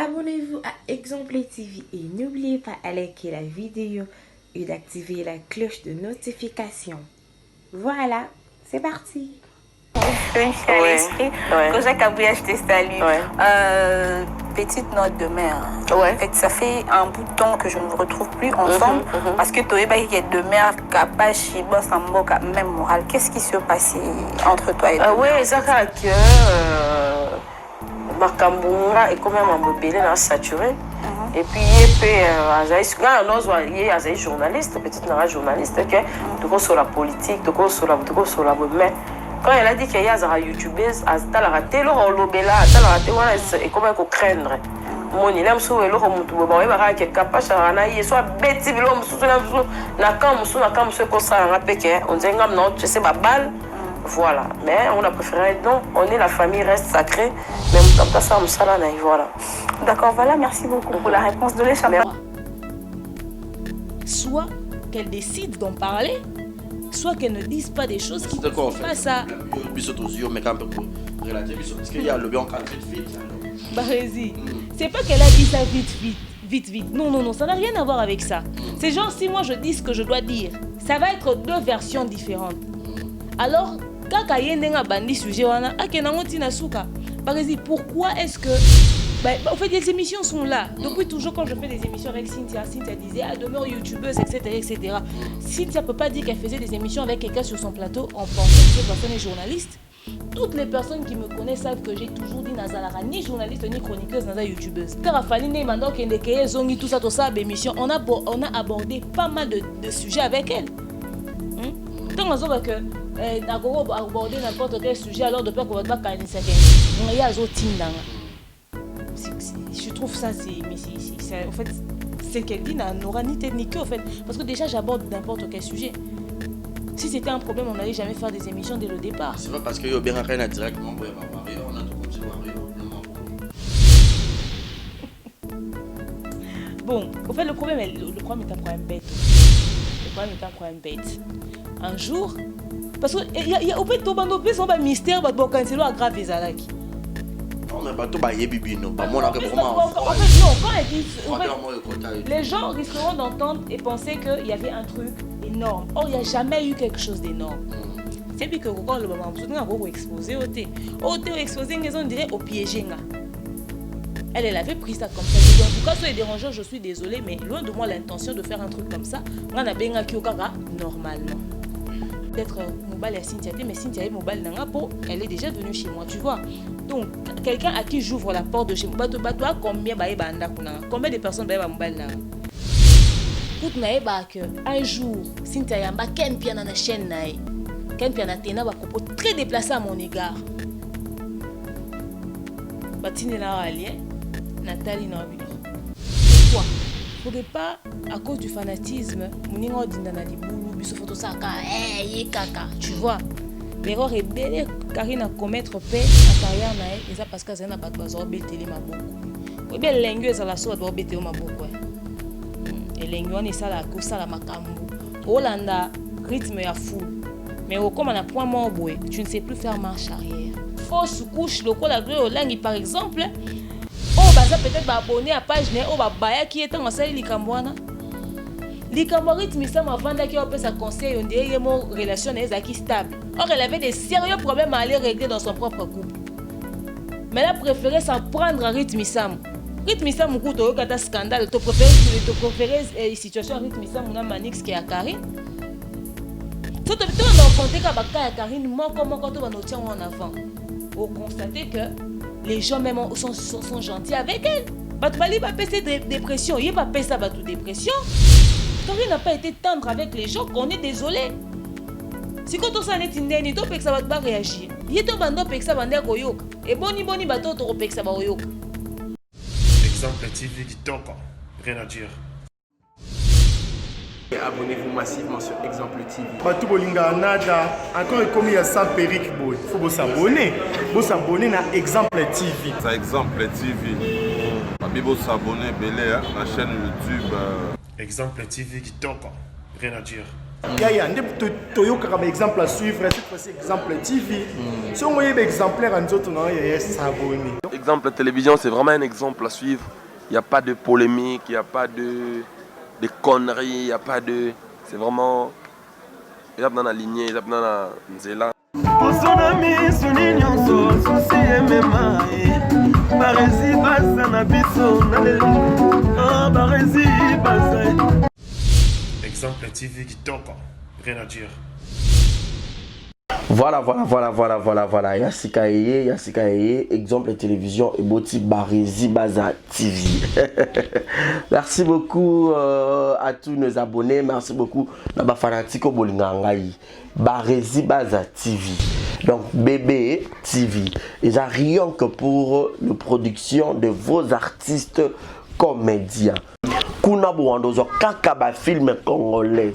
Abonnez-vous à Exemple TV et n'oubliez pas de liker la vidéo et d'activer la cloche de notification. Voilà, c'est parti. À l'esprit que Jacques a voulu acheter ça lui. Petite note de mer. En fait, ça fait un bout de temps que je ne vous retrouve plus ensemble parce que toi et y de mer capable chiba sambo même moral. Qu'est-ce qui se passe entre toi et toi? Oui, ça que Makambunga est quand même un peu belé saturé. Et puis il y a un journaliste, petite journaliste qui est sur la politique, qui est sur la mais quand elle a dit qu'il y a des youtubeuses, elle a raté le rôle et comment il faut craindre. Mon il aime sur le rôle de bon, il va être capable de soit bête, on dit non, je sais pas balle. Voilà, mais on a préféré non, on est la famille reste sacrée, mais comme ça, voilà. D'accord, voilà, merci beaucoup pour la réponse de l'échappement. Soit qu'elle décide d'en parler, soit qu'elle ne dise pas des choses qui ne sont pas ça. Parce qu'il y a le bien cadre vite. Bah vas-y. C'est pas qu'elle a dit ça vite. Non, ça n'a rien à voir avec ça. C'est genre si moi je dis ce que je dois dire, ça va être deux versions différentes. Alors, quand il y a un bandi sujet, pourquoi est-ce que... en fait, les émissions sont là. Depuis toujours, quand je fais des émissions avec Cynthia disait « demeure youtubeuse, etc. » Cynthia ne peut pas dire qu'elle faisait des émissions avec quelqu'un sur son plateau en pensant que cette personne est journaliste. Toutes les personnes qui me connaissent savent que j'ai toujours dit Nazalara, ni journaliste, ni chroniqueuse, Naza youtubeuse. On a abordé pas mal de sujets avec elle. Tant que aborder n'importe quel sujet, alors de peur qu'on va pas calmer ça. Je trouve ça, en fait, c'est qu'elle dit n'aura ni tête ni queue, en fait. Parce que déjà, j'aborde n'importe quel sujet. Si c'était un problème, on n'allait jamais faire des émissions dès le départ. C'est pas parce qu'il y a bien rien à directement, on a tout continué Bon, en fait, le problème est un problème bête. Le problème est un problème bête. Un jour, parce que il y a au fait tout bando plus on va mystère bah quand c'est là grave les alaki. Non mais pas tout bah yebibi non pas moi que vraiment. En fait non, quand elle dit les gens risqueront d'entendre et penser qu'il y avait un truc énorme. Or il n'y a jamais eu quelque chose d'énorme. C'est puis que quand le moment vous avez exposé au exposé on dirait au piégé. Elle avait pris ça comme ça. En tout cas, sur les dérangeurs, je suis désolée, mais loin de moi l'intention de faire un truc comme ça. On a bien normalement. Peut-être mobile à Cynthia, mais Cynthia est mobile elle est déjà venue chez moi, tu vois. Donc, quelqu'un à qui j'ouvre la porte de chez moi, combien de personnes mobile là? Un jour, Cynthia yamba ken piana na chaîne nae. Ken piana tena ba propos très déplacés à mon égard. Batine na alien. Nathalie Nobilo. Pourquoi? Faudrait pas, à cause du fanatisme, moningo dindana libulu, biso photo saka, kaka, tu vois. L'erreur est belle, Karine a commettre paix à carrière nae, et ça parce que c'est un bateau à télé maboko. Oui bien lingueuse à la soie doit bêter au maboko. Et lingueuse est ça la course à la makambo. Hollanda rythme ya fou. Mais comme on a point mort tu ne sais plus faire marche arrière. Fausse couche le col à langue par exemple. Oh bah ça peut-être abonné à page né oh bah baya qui est en salle likambwana rythme ça m'a vendu qui a sa conseil on dirait mon relation est stable. Or elle avait des sérieux problèmes à aller régler dans son propre couple. Mais elle a préféré s'en prendre à rythme Sam coup to kata scandale to préféré situation rythme Sam on a Manix qui a Karine. Tout le temps on comptait qu'à Karine moi comment quand on va tient en avant. Pour constater que les gens même sont gentils avec elle. Batbali va passer dépression. Il va passer ça toute dépression. Quand il n'a pas été tendre avec les gens, on est désolé. Si quand on s'en est indemné, il faut ça va réagir. Il est un bando pour ça va koyoka. Et boni bateau pour ça va koyoka. Exemple TV dit donc rien à dire. Abonnez-vous massivement sur Exemple TV. Batou bolinga nada encore comme il y a ça périque boy. Faut vous s'abonner. Vous s'abonner à Exemple TV. Ça Exemple TV. Babi vous s'abonner belé à la chaîne YouTube. Exemple TV dit donc rien à dire. Yaya, toyoka comme exemple à suivre, cette fois-ci exemple TV. Si on voyait exemplaire en autres, non, Yaya s'abonner. Exemple télévision, c'est vraiment un exemple à suivre. Il n'y a pas de polémique, il n'y a pas de conneries, il n'y a pas de... C'est vraiment... Il y a dans la lignée, il y a dans la nzela. Exemple TV qui toque, rien à dire. Voilà. Yassika Eye, exemple télévision et Boti Barési Baza TV. Merci beaucoup à tous nos abonnés. Merci beaucoup à ma fanatique au Bolingangaï. Barési Baza TV. Donc bébé TV. Et ça rien que pour la production de vos artistes comédiens. Kuna Bouandozo Kakaba film congolais.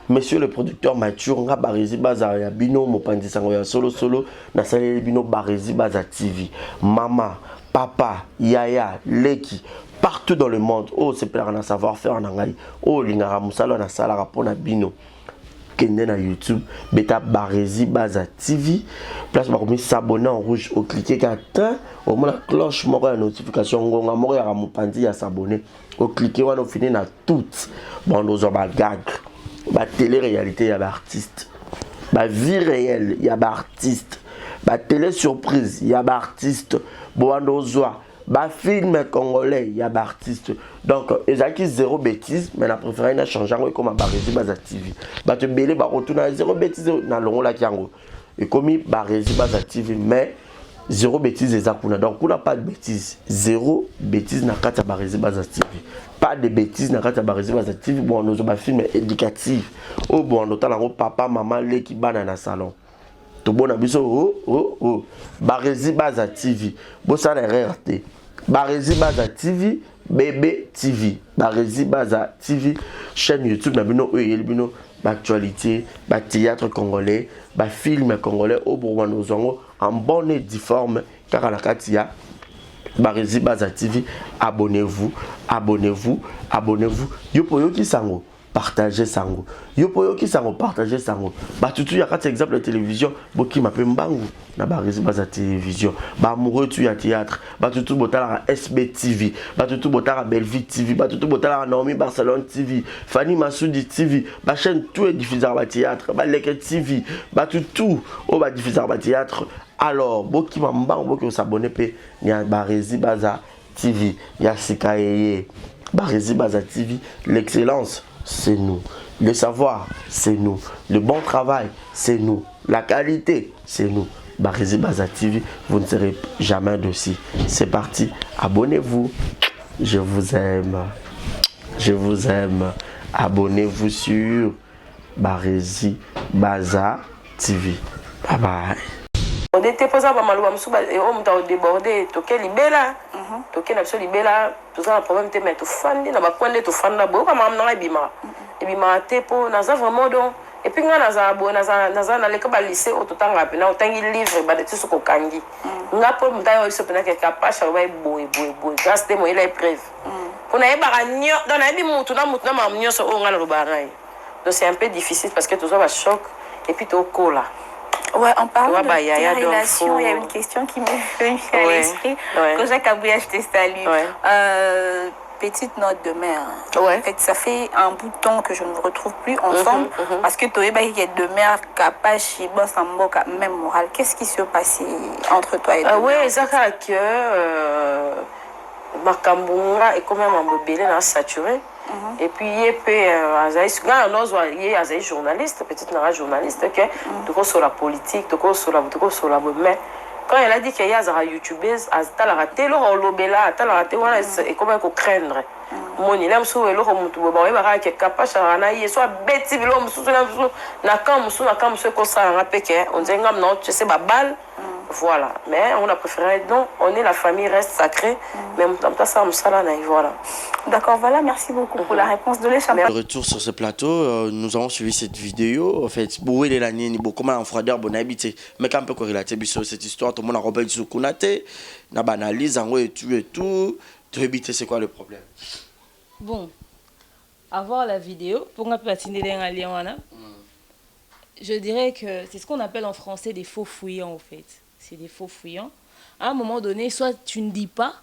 Monsieur le producteur Mathieu nga Barési Baza ya bino mopandi sango ya solo na salé bino Barési Baza TV. Mama, papa, yaya, leki partout dans le monde. Oh c'est plein de savoir-faire en anglais. Oh lingara musalo na sala rapona bino. Kende na YouTube, beta Barési Baza TV. Place par comme s'abonner en rouge au cliquer qu'atteint au moins la cloche moko la notification ngonga moko ya mopandi ya s'abonner. Au cliquer on finit na toutes. Bon nous on va gag. Ba télé-réalité, il y a artiste. Ba vie réelle, il y a artiste. Ba télé-surprise, il y a artiste. Boandozoa, ba film congolais, il y a artiste. Donc, ils ont zéro bêtise, mais la préférée n'a changé comme à Barési Baza TV. Ba te belé, ba retourne à zéro bêtise dans le rôle là qui en et comme Barési Baza TV, mais zéro bêtise et zakuna. Donc, on n'a pas de bêtise. Zéro bêtise n'a qu'à Barési Baza TV. Pas de bêtises dans la Barési Baza TV. Bon, nous avons un film éducatif. Oh, bon, nous avons papa, maman, les qui banent dans le salon. Tout bon, oh. Barési Baza TV. Bon, ça n'a rien raté. Barési Baza TV, bébé TV. Barési Baza TV, chaîne YouTube, nous avons l'actualité, le théâtre congolais, le film congolais. Oh, bon, nous avons en bonne et difforme, car à la Katia. Barési Baza TV, abonnez-vous. Yopoyo qui sango, partagez sango. Yopoyo qui sango, partagez sango. Bah tout y a quatre exemples de télévision, boki m'appelle Mbangu na Barési Baza télévision. Bah amoureux tu y a théâtre, bah tout botala SB TV, bah tout botala Belleville TV, bah tout botala Naomi Barcelone TV, Fanny Massoudi TV, bah chaîne tout est diffusé à théâtre, bah Leke TV, bah tout oh bah diffusé à théâtre. Alors, boki mambang boki s'abonner pe ni a Barési Baza TV, Yassika Eye, Barési Baza TV, l'excellence c'est nous, le savoir c'est nous, le bon travail c'est nous, la qualité c'est nous. Barési Baza TV, vous ne serez jamais dessus. C'est parti, abonnez-vous, je vous aime, abonnez-vous sur Barési Baza TV. Bye bye. On était posé à Mamalou, on t'a débordé, toqué libéla, toqué n'a libéla, tout ça, un problème, tu mets tout fan, n'a pas quoi, tout fan, n'a pas comme un bima. Et bima, t'es pour, n'a pas vraiment donc. Et puis, n'a pas l'école lycée, au tout temps, n'a pas livre, bah, de tout ce qu'on kangi. N'a pas le temps, il se peut être capable, ça va être beau, grâce à moi, il est preuve. Pour n'a pas dans la vie, moutouna, sur on a le barail. Donc, c'est un peu difficile parce que tout ça va choc, et puis, tu es au cola. Ouais, en parlant de relation, il y a une question qui me vient à l'esprit. Que Jacques Abouya, je te salue. Petite note de mère. En fait, ça fait un bout de temps que je ne vous retrouve plus ensemble. Parce que tu es deux mères capables, même morale. Qu'est-ce qui se passe entre toi et deux oui, c'est ça que Makambunga est quand même un bébé saturé. Et puis, il y a journaliste, petite journaliste, qui sur la politique, sur la mais quand elle a dit qu'il y a des youtubeuses, elle a raté l'obéla, elle a raté, et comment il faut craindre. Mon il aime sur le remonte, bon, il va être capable de soit bête, il n'a qu'un monsieur comme ça, on dit non, tu sais, balle. Voilà, mais on a préféré, non, on est la famille, reste sacrée, mais en même temps, ça, voilà. D'accord, voilà, merci beaucoup pour la réponse de l'échappée. Retour sur ce plateau, nous avons suivi cette vidéo. En fait, Boué de l'année, ni beaucoup en froideur, bon habité. Mais quand on peut corrélater cette histoire, tout le monde a repris du Kunate, n'a banalise, en et tout. Tu habiter, c'est quoi le problème? Bon, avoir la vidéo pour nga patiner un lien. Je dirais que c'est ce qu'on appelle en français des faux fouillants, en fait. C'est des faux fouillants. À un moment donné, soit tu ne dis pas,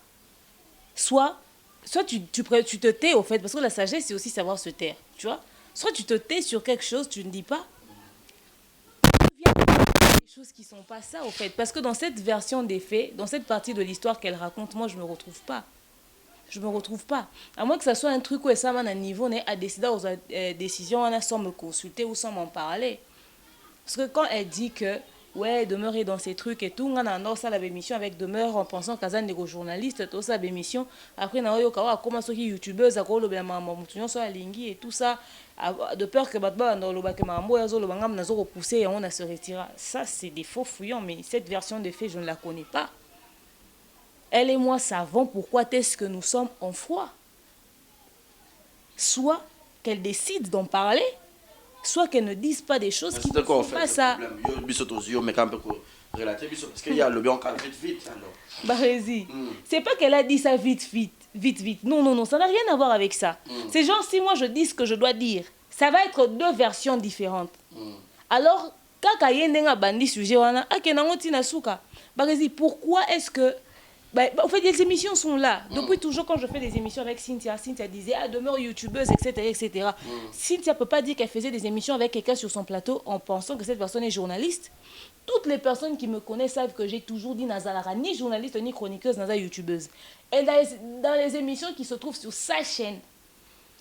soit tu te tais, au fait, parce que la sagesse, c'est aussi savoir se taire, tu vois. Soit tu te tais sur quelque chose, tu ne dis pas. Il y a des choses qui ne sont pas ça, au fait. Parce que dans cette version des faits, dans cette partie de l'histoire qu'elle raconte, moi, je ne me retrouve pas. Je ne me retrouve pas. À moins que ça soit un truc où ça m'a un niveau, à décider aux décisions sans me consulter ou sans m'en parler. Parce que quand elle dit que, ouais, demeurer dans ces trucs et tout, on a ça la émission avec demeure en pensant qu'à des journalistes, tout ça, l'émission. Après, on a eu comment sont les youtubeurs, à quoi le bien sur la lingi et tout ça, de peur que Batba, dans le bac, le repoussé et on a se retiré. Ça, c'est des faux fouillants, mais cette version des faits, je ne la connais pas. Elle et moi savons pourquoi est-ce que nous sommes en froid. Soit qu'elle décide d'en parler, soit qu'elles ne disent pas des choses qui ne sont pas ça. Parce qu'il y a le bien vite. Bah, vas-y. C'est pas qu'elle a dit ça vite. Non, ça n'a rien à voir avec ça. C'est genre, si moi je dis ce que je dois dire, ça va être deux versions différentes. Alors, quand il y a un bandit sujet, pourquoi est-ce que... en fait, les émissions sont là. Depuis toujours, quand je fais des émissions avec Cynthia disait, demeure youtubeuse, etc. Cynthia ne peut pas dire qu'elle faisait des émissions avec quelqu'un sur son plateau en pensant que cette personne est journaliste. Toutes les personnes qui me connaissent savent que j'ai toujours dit Nazalara, ni journaliste, ni chroniqueuse, Naza youtubeuse. Et dans les émissions qui se trouvent sur sa chaîne,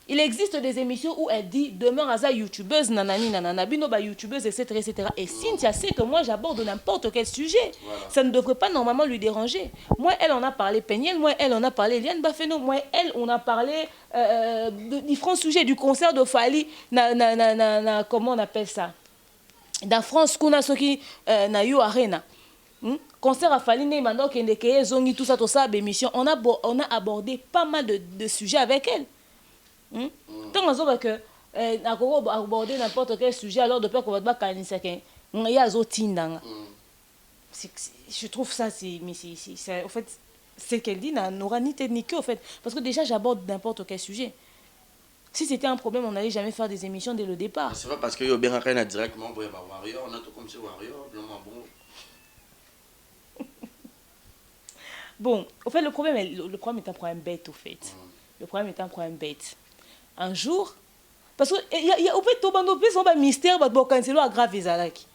il existe des émissions où elle dit demeure Naza youtubeuse, nanani, nanana, binoba youtubeuse, etc. Et Cynthia sait que moi j'aborde n'importe quel sujet. Voilà. Ça ne devrait pas normalement lui déranger. Moi, elle en a parlé Peniel, moi, elle en a parlé Eliane Bafeno, moi, elle, on a parlé de différents sujets, du concert de Fali, comment on appelle ça? Dans France, kuna soki na yo arena. Concert à Fali Neymando Kendeke Zongi tout ça émission. On a abordé pas mal de sujets avec elle. Tant on voit que aborder n'importe quel sujet alors de peur qu'on va pas canaliser quelqu'un. Il y a zotindanga. Je trouve ça c'est en fait c'est qu'elle dit n'aura ni tête ni queue en fait parce que déjà j'aborde n'importe quel sujet. Si c'était un problème, on n'allait jamais faire des émissions dès le départ. C'est vrai parce que bien rien directement pour Warrior, on a tout comme c'est Warrior, bon, au fait le problème est un problème bête au fait. Le problème est un problème bête. Un jour, parce que il y a au fait tout bando plus on va mystère va cancelo à grave ezalaki.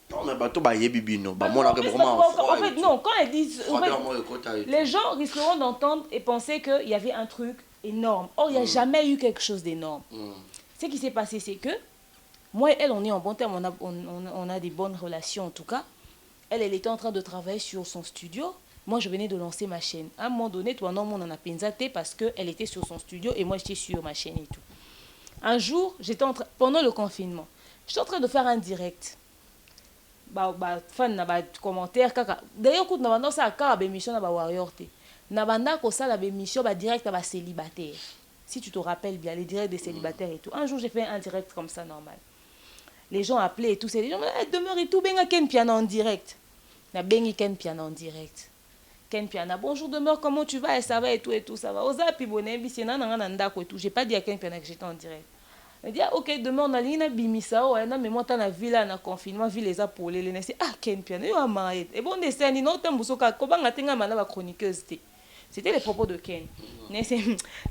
Non mais bateau ba yebibi non, ba mona vraiment. En fait non, quand elle dit les gens risqueront d'entendre et penser qu'il y avait un truc énorme. Or, il n'y a jamais eu quelque chose d'énorme. Ce qui s'est passé, c'est que moi et elle, on est en bon terme, on a des bonnes relations en tout cas. Elle était en train de travailler sur son studio. Moi, je venais de lancer ma chaîne. À un moment donné, toi, non, on en a pensaté parce qu'elle était sur son studio et moi, j'étais sur ma chaîne et tout. Un jour, pendant le confinement, j'étais en train de faire un direct. Fan na commentaire d'ailleurs quand on a ça à émission na Warrior te na banda ko ça la émission direct à célibataire. Si tu te rappelles bien les directs des célibataires et tout. Un jour j'ai fait un direct comme ça normal. Les gens appelaient et tout, c'est les gens demeure et tout benga Ken Piana en direct. Na bengi Ken Piana en direct. Ken Piana bonjour demeure comment tu vas et ça va et tout ça va. Oza pi bonebi c'est na ndako et tout. J'ai pas dit à Ken Piana que j'étais en direct. Elle dit, ok, demain on a l'ina bimisa, mais moi, dans la ville, on a confinement, ville les apolés, les nest Ken Piana, et bon, des scènes, non, t'as un boussoka, comment a-t-il ma chroniqueuse? C'était les propos de Ken.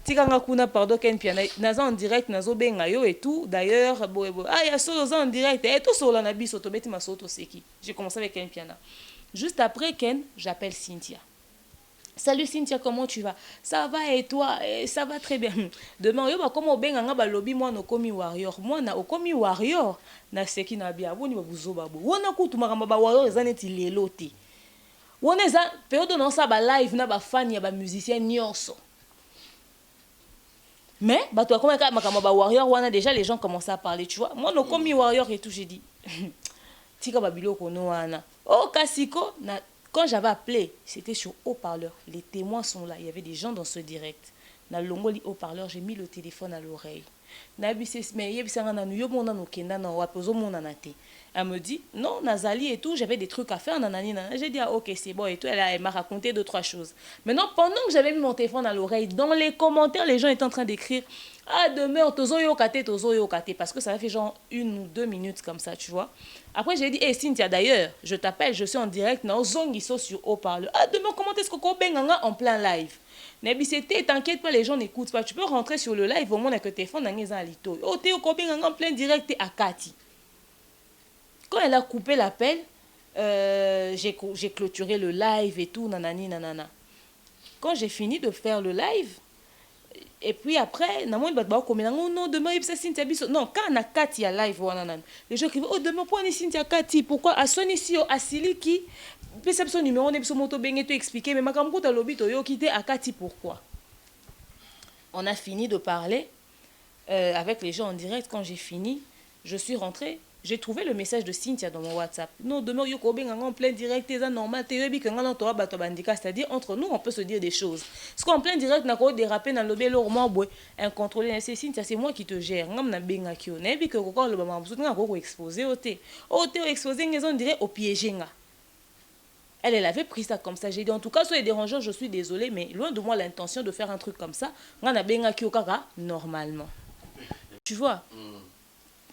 Tikanga kuna, pardon, Ken Piana, naza en direct, nazo bengayo et tout, d'ailleurs, il y a solo en direct, et tout solo, na biso, to beti ma soto seki. J'ai commencé avec Ken Piana. Juste après Ken, j'appelle Cynthia. Salut Cynthia, comment tu vas? Ça va et toi? Ça va très bien. Demain, yo ba comme obenganga ba lobby moi no komi warrior. Moi na okomi warrior na seki na bia boni ba buzoba bo. Wona kutu makamba ba warrior ezaneti lelo te. Wona eza période non ça ba live na ba fan ya ba musicien nyonso. Mais ba toi comme makamba ba warrior wana déjà les gens commençaient à parler, tu vois. Moi no komi warrior et tout, j'ai dit. Tika ba biloko no wana. Oh kasiko na quand j'avais appelé, c'était sur haut-parleur. Les témoins sont là. Il y avait des gens dans ce direct. na longoli haut-parleur, j'ai mis le téléphone à l'oreille. Elle me dit, non, Nazali et tout, j'avais des trucs à faire, nanani, nanana. J'ai dit, ah, ok, c'est bon et tout. Elle m'a raconté 2-3 choses. Maintenant, pendant que j'avais mis mon téléphone à l'oreille, dans les commentaires, les gens étaient en train d'écrire, ah, demain, tozo yokate, parce que ça a fait genre 1 ou 2 minutes comme ça, tu vois. Après, j'ai dit, hé, Cynthia, d'ailleurs, je t'appelle, je suis en direct, non, zongiso sur haut-parleur. Ah, demain, comment est-ce que Kobenganga en plein live? C'était, t'inquiète pas, les gens n'écoutent pas. Tu peux rentrer sur le live au moins avec le téléphone dans lito. Oh, t'es au Kobenganga en plein direct, t'es à Kati. Quand elle a coupé l'appel, j'ai clôturé le live et tout, nanani, nanana. Quand j'ai fini de faire le live, et puis après, non, demain, c'est Cynthia Biso. Non, quand on a Kati à live, les gens écrivent, oh, demain, pourquoi on est Cynthia Kati? Pourquoi? À son ici, à Siliki, c'est son numéro, on est sur moto, ben, expliqué, mais ma campagne, t'as l'obit, yo, quitté à Kati, pourquoi? On a fini de parler avec les gens en direct. Quand j'ai fini, je suis rentrée. J'ai trouvé le message de Cynthia dans mon WhatsApp. Non, demain, yo en plein direct, c'est normal. C'est-à-dire, entre nous, on peut se dire des choses. Parce qu'en plein direct, on a dérapé dans le bel incontrôlé. C'est Cynthia, c'est moi qui te gère. On a bien que quand le maman a exposé au thé. Au thé, exposé, on dirait au piégé. Elle avait pris ça comme ça. J'ai dit, en tout cas, soyez dérangeant, je suis désolée, mais loin de moi l'intention de faire un truc comme ça. On a bien normalement. Tu vois?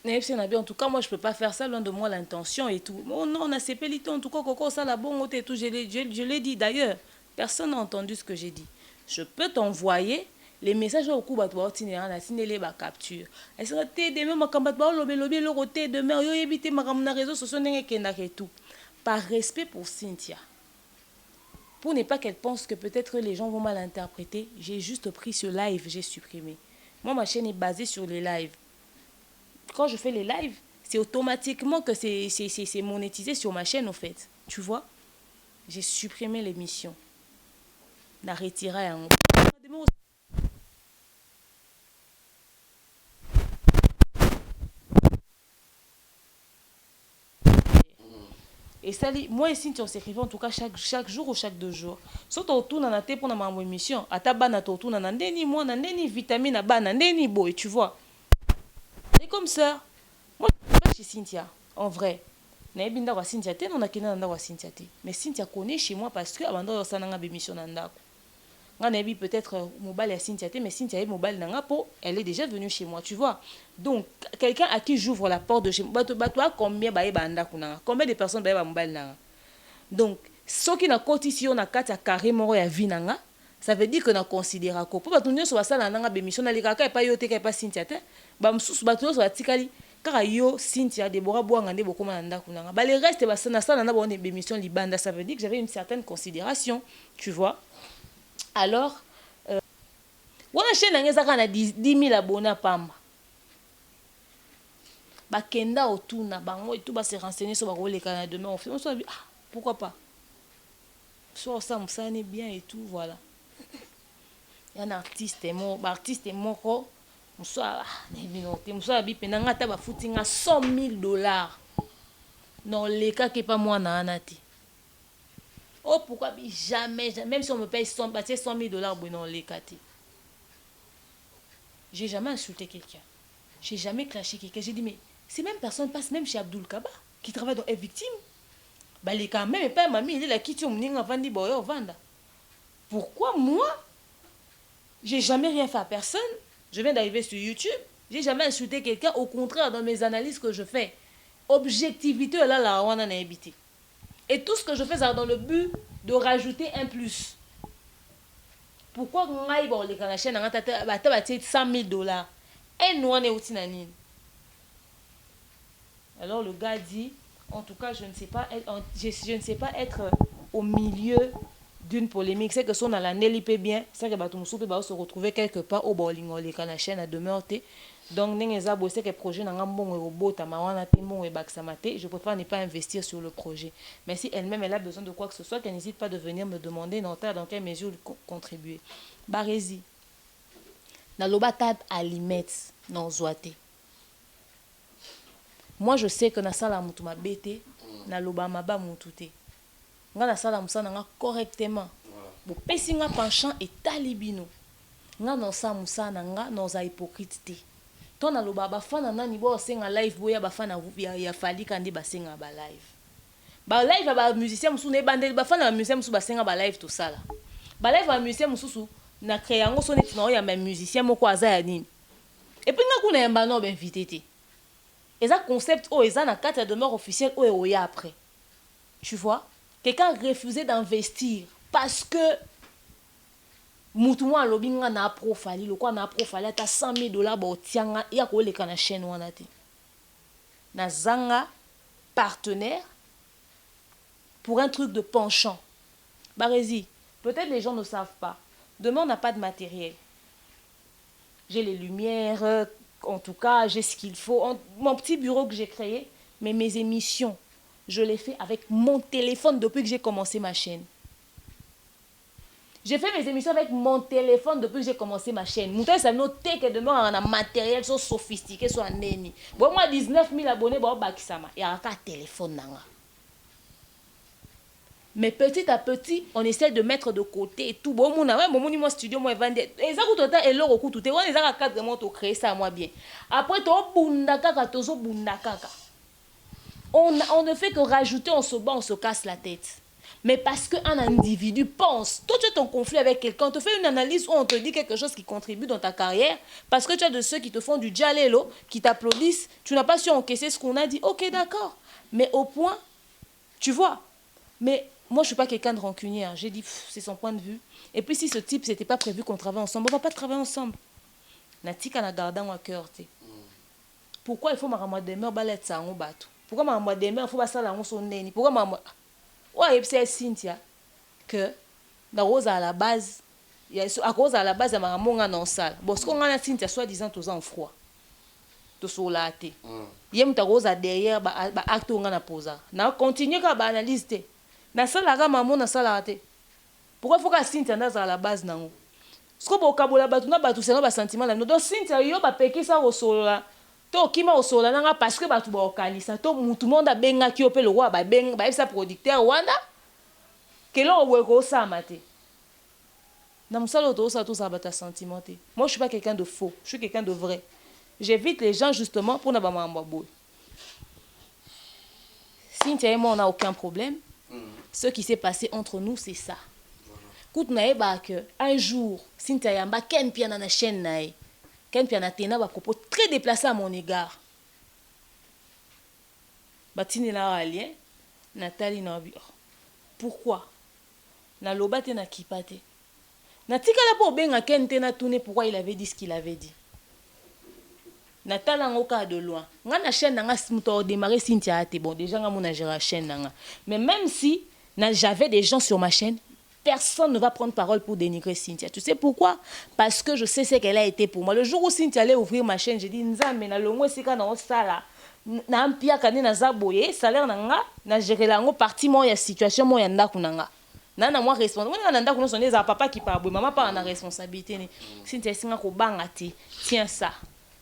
En tout cas, moi, je ne peux pas faire ça, loin de moi l'intention et tout. Oh non, on a ces pélitos, en tout cas, Coco, ça, la bonne et tout. Je l'ai dit d'ailleurs. Personne n'a entendu ce que j'ai dit. Je peux t'envoyer les messages au coup, les capture. Elle sera demain, ma campagne, le roté, demain, yo éviter ma réseau social, et tout. Par respect pour Cynthia. Pour ne pas qu'elle pense que peut-être les gens vont mal interpréter, j'ai juste pris ce live, j'ai supprimé. Moi, ma chaîne est basée sur les lives. Quand je fais les lives, c'est automatiquement que c'est monétisé sur ma chaîne, en fait. Tu vois? J'ai supprimé l'émission. La retiré en... Et ça, moi et Cynthia, on s'écrivait en tout cas chaque jour ou chaque 2 jours. Soit on tourne en athée pour ma émission, à ta banane, on tourne en andeni, moi, en andeni, vitamine, à banane, andeni, boy, tu vois? Et comme ça, moi, je ne suis pas chez Cynthia, en vrai. Je ne suis pas Cynthia, on a pas Cynthia. Mais Cynthia connaît chez moi parce que avant de faire une émission, on a peut-être mobile à Cynthia, mais Cynthia est mobile, elle est déjà venue chez moi, tu vois. Donc, quelqu'un à qui j'ouvre la porte de chez moi, combien de personnes sont mobile? Donc, ceux qui n'ont ici, on a 4 carré moro ya vie, ça veut dire que nous considérons que pour nous sur ça na émission na likaka pas yo te pas Cynthia te ba msusu ba to so atikali kaka yo Cynthia Deborah Boanga nde bokoma na ndako nanga ba le reste ba sana sana na ba émission libanda, ça veut dire que j'avais une certaine considération, tu vois. Alors wana chaîne ngeza kana 10 000 abonnés pamba ba kenda otuna bango et tout ba se renseigner sur ba koleka na demain on fait on soit pourquoi pas soit ça me bien et tout, voilà. Il y a un artiste moko musa bipenda ngata ba footing à $100 000 non les cas qui pas moi na anati. Oh pourquoi jamais même si on me paye 100 $, bon non les cas. J'ai jamais insulté quelqu'un. J'ai jamais clashé quelqu'un. J'ai dit mais ces mêmes personnes passent même chez Abdul Kaba qui travaille dans les victimes. Bah les cas même pas mamie il est là qui tu m'ninga vandi boyo vanda. Pourquoi moi? J'ai jamais rien fait à personne. Je viens d'arriver sur YouTube. J'ai jamais insulté quelqu'un. Au contraire, dans mes analyses que je fais, objectivité là, là, on en a habité. Et tout ce que je fais, c'est dans le but de rajouter un plus. Pourquoi on bon les la chaîne $100 000 et nous on est aussi nanine. Alors le gars dit, en tout cas, je ne sais pas être au milieu d'une polémique. C'est que son à la n'élipé bien, c'est que Batumoussou peut se retrouver quelque part au bowling ou les canachènes à demeure. Donc n'engeza bossé que projet n'a bon au beau tamawana timon et baksamate. Je préfère ne pas investir sur le projet. Mais si elle-même elle a besoin de quoi que ce soit, qu'elle n'hésite pas de venir me demander dans quelle mesure contribuer. Barési. Na lobatad alimet non zoate. Moi je sais que na sala mutu mabete na loba maba mutute. Nga na sala musana nga correctement. Bo pesinga penchant et talibino. nga non sa musana nga non za hypocrite te to na loba ba fana nani bo senga live boya ba fana ya fali kandi ba senga ba live ba musicien musu ne bandeli ba fana ba musicien musu ba senga ba live to sala ba live ba musicien musu na créer ngo so net na ya ba musicien moko aza ya nini et puis nga kuna yamba no ba invité te eza concept o eza na carte de mort officielle o oya après tu vois quelqu'un refusait d'investir parce que mutumo alobi nga na profali lokwa na profali ata $100,000 ba otianga ya ko leka na chaîne wana te na zanga partenaire pour un truc de penchant. Barézi, peut-être les gens ne savent pas. Demain on n'a pas de matériel. J'ai les lumières, en tout cas j'ai ce qu'il faut. Mon petit bureau que j'ai créé, mais mes émissions, je les fais avec mon téléphone depuis que j'ai commencé ma chaîne. J'ai fait mes émissions avec mon téléphone depuis que j'ai commencé ma chaîne. Mouton, ça noté que demain, on a un matériel so sophistiqué, so neni. Bon, moi, 19 000 abonnés, bon, bakisama. Il y a un téléphone. Mais petit à petit, on essaie de mettre de côté et tout. Bon, mon studio, moi, vendre. Et ça coûte autant, et l'euro coûte tout. Et on les a vraiment créé ça, moi, bien. Après, on ne fait que rajouter, on se bat, on se casse la tête. Mais parce qu'un individu pense, toi tu as ton conflit avec quelqu'un, on te fait une analyse où on te dit quelque chose qui contribue dans ta carrière, parce que tu as de ceux qui te font du djalelo, qui t'applaudissent, tu n'as pas su encaisser ce qu'on a dit, ok d'accord, mais au point, tu vois, mais moi je ne suis pas quelqu'un de rancunier, hein. J'ai dit, c'est son point de vue, et puis si ce type, c'était pas prévu qu'on travaille ensemble, on ne va pas travailler ensemble. Natika na garda à cœur, pourquoi il faut ma demeure balette ça en bateau? Pourquoi ma demeure il faut pas ça là on son nez? Pourquoi ma ouais, c'est Cynthia que la rose à la base, à cause à la base, ma maman non sale. Bon, ce qu'on a Cynthia soi-disant tous en froid, tous solaté. Yem ta rose à derrière, acte on a posé. Na continue qu'à analyser. Na sala ga maman na salaté. Pourquoi faut que Cynthia na à la base nango? Ce qu'on peut kabola batu na batu c'est no ba sentiment là. Donc Cynthia yo ba peki ça au sola. To kima osola nanga parce que batu ba okanisa to tout le monde a benga ki opé le roi ba benga ba sa producteur wanda que l'on weko ça maté na musalo to ça tout ça bata sentimenté. Moi je suis pas quelqu'un de faux, je suis quelqu'un de vrai. J'évite les gens justement pour na ba mamba boy. Cynthia et moi on n'a aucun problème. Ce qui s'est passé entre nous c'est ça. Kout na eba que un jour Cynthia yamba ken pia na chaîne nae. Ken pia na tena ba propos très déplacés à mon égard. Batine la alien, Nathalie na bi. Pourquoi? Na lobate na kipate. Na tika la po benga ken tena tourner pourquoi il avait dit ce qu'il avait dit. Natala ngoka de loin. Nga na chaîne nga muto démarrer Cynthia ate bon déjà nga mon gérer chaîne nga. Mais même si j'avais des gens sur ma chaîne, personne ne va prendre parole pour dénigrer Cynthia. Tu sais pourquoi? Parce que je sais ce qu'elle a été pour moi. Le jour où Cynthia allait ouvrir ma chaîne, j'ai dit Nzambe na longo sika na osala. Na mpia kane na zaboye, salaire na nga, na gérer la ngo partie mo ya situation mo ya ndako na nga. Na moi responsable. Moi na ndako no sonné za papa qui parle, maman pas na responsabilité ni. Cynthia singa ko banga te. Tiens ça.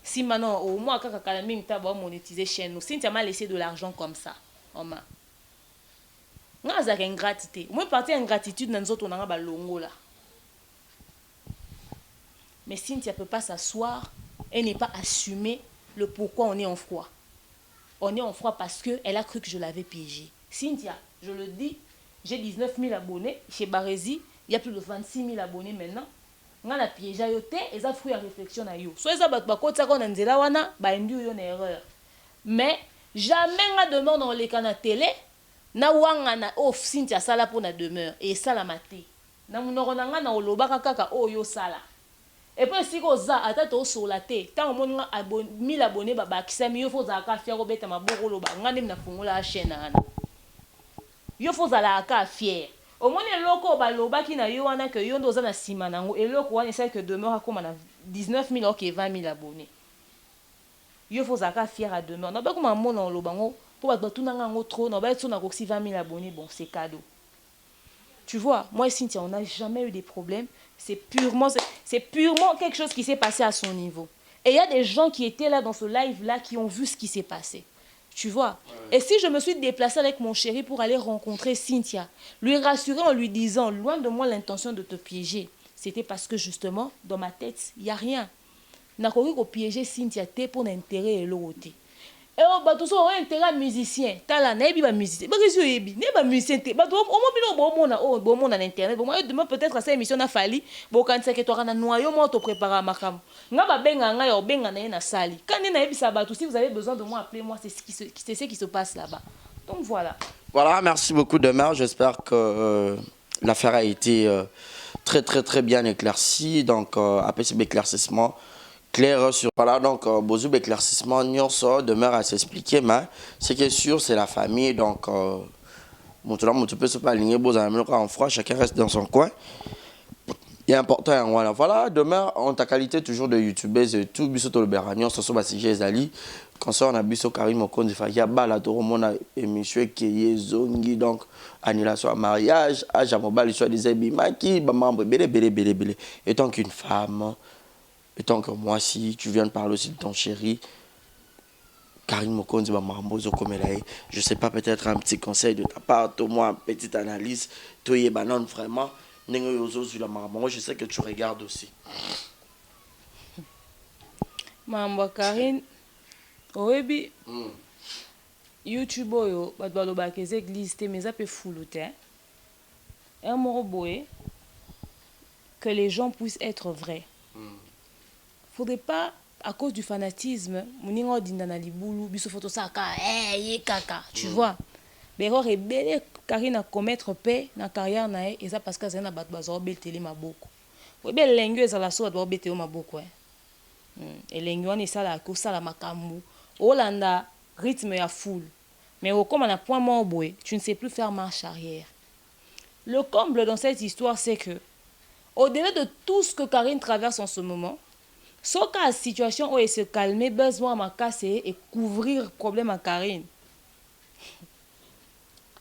Si maintenant au moins kaka kala mingi ta ba monétiser chaîne nous. Cynthia m'a laissé de l'argent comme ça. Oma. Nga za ingratitude. Moi partie ingratitude na nzoto na nga ba longo là. Mais Cynthia peut pas s'asseoir et n'est pas assumer le pourquoi on est en froid. On est en froid parce qu'elle a cru que je l'avais piégé. Cynthia, je le dis, j'ai 19 000 abonnés. Chez Barézi, il y a plus de 26 000 abonnés maintenant. On a piégé yote et ça fruit à réflexion à yo. Soit ça bat bakot ça qu'on a nzela wana, ba ndu yo na erreur. Mais jamais on demande dans les canaux télé na wanga na off Cynthia sala pour na demeure et sala maté. Na munoko na nga na olobaka kaka o yo sala. Et puis si ko za atato sur la té, tant on nga 1000 abonnés ba bakisami yo faut za ka fier obeta maboko loba ngane na fungola chaîne ana. Yo faut za la ka fier. Au moins les locaux ba loba ki na yo wana que yo ndo za na sima nango et loko wana c'est que demeure comme na 19 000 ok 20 000 abonnés. Yo faut za ka fier à demeure. Na ba comme mon na lobango pour ba tout na ngo trop na ba tout na roxi 20 000 abonnés bon c'est cadeau. Tu vois, moi et Cynthia on n'a jamais eu des problèmes. C'est purement quelque chose qui s'est passé à son niveau. Et il y a des gens qui étaient là dans ce live-là qui ont vu ce qui s'est passé. Tu vois. Et si je me suis déplacée avec mon chéri pour aller rencontrer Cynthia, lui rassurer en lui disant, loin de moi l'intention de te piéger. c'était parce que justement, dans ma tête, il n'y a rien. Je n'ai piéger Cynthia pour l'intérêt et l'autre. Et on va tous avoir intérêt musicien. Tala, n'est pas musicien. N'est pas musicien. Bon, on a l'internet. Demain, peut-être à cette émission, on a fallu. Bon, quand c'est que tu as un noyau, moi, tu prépares à ma cam. Nga ba benga nga yo benga na na sali. Quand on a sabato, si vous avez besoin de moi, appelez-moi. C'est ce qui se passe là-bas. Donc voilà. Voilà, merci beaucoup Demer. J'espère que l'affaire a été très bien éclaircie. Donc, après cet éclaircissement clair sur... Voilà, donc, beaucoup d'éclaircissement, Nyonso demeure à s'expliquer, mais ce qui est sûr, c'est la famille. Donc, tu peux se pas aligner, en froid, chacun reste dans son coin. Il est important, voilà. Voilà, demeure en ta qualité toujours de youtubeuse et tout, biso to le beragnon, ce sont si j'ai Zali. Quand ça, on a biso Karim Mokondi, il y a bala, tout le monde a émission qui est zongi, donc, annulation à mariage, à Jamobal, il soit des abimaki, membre, belé. Et tant qu'une femme, et tant que moi, si tu viens de parler aussi de ton chéri, Karim Mokondi, je ne sais pas, peut-être un petit conseil de ta part, moi, une petite analyse, toi, il banon vraiment. Moi, je sais que tu regardes aussi. Maman Karine, oebi YouTube oyo bato ba keze église te mais ça peut fouloter. Un mot boé que les gens puissent être vrais. Faudrait pas à cause du fanatisme, moningo dindana libulu biso photo saka kaka, tu vois. L'erreur est belle Karine à commettre paix dans la carrière nae et ça parce que c'est na bat bazo belteli maboko. Oui bien lengue ça la so doit belteli maboko et lengue on est ça la ko ça la makambu. Olanda rythme ya full. Mais comme on a point mort boy, tu ne sais plus faire marche arrière. Le comble dans cette histoire c'est que au-delà de tout ce que Karine traverse en ce moment, son cas la situation où elle se calmer besoin à casser et couvrir problème à Karine.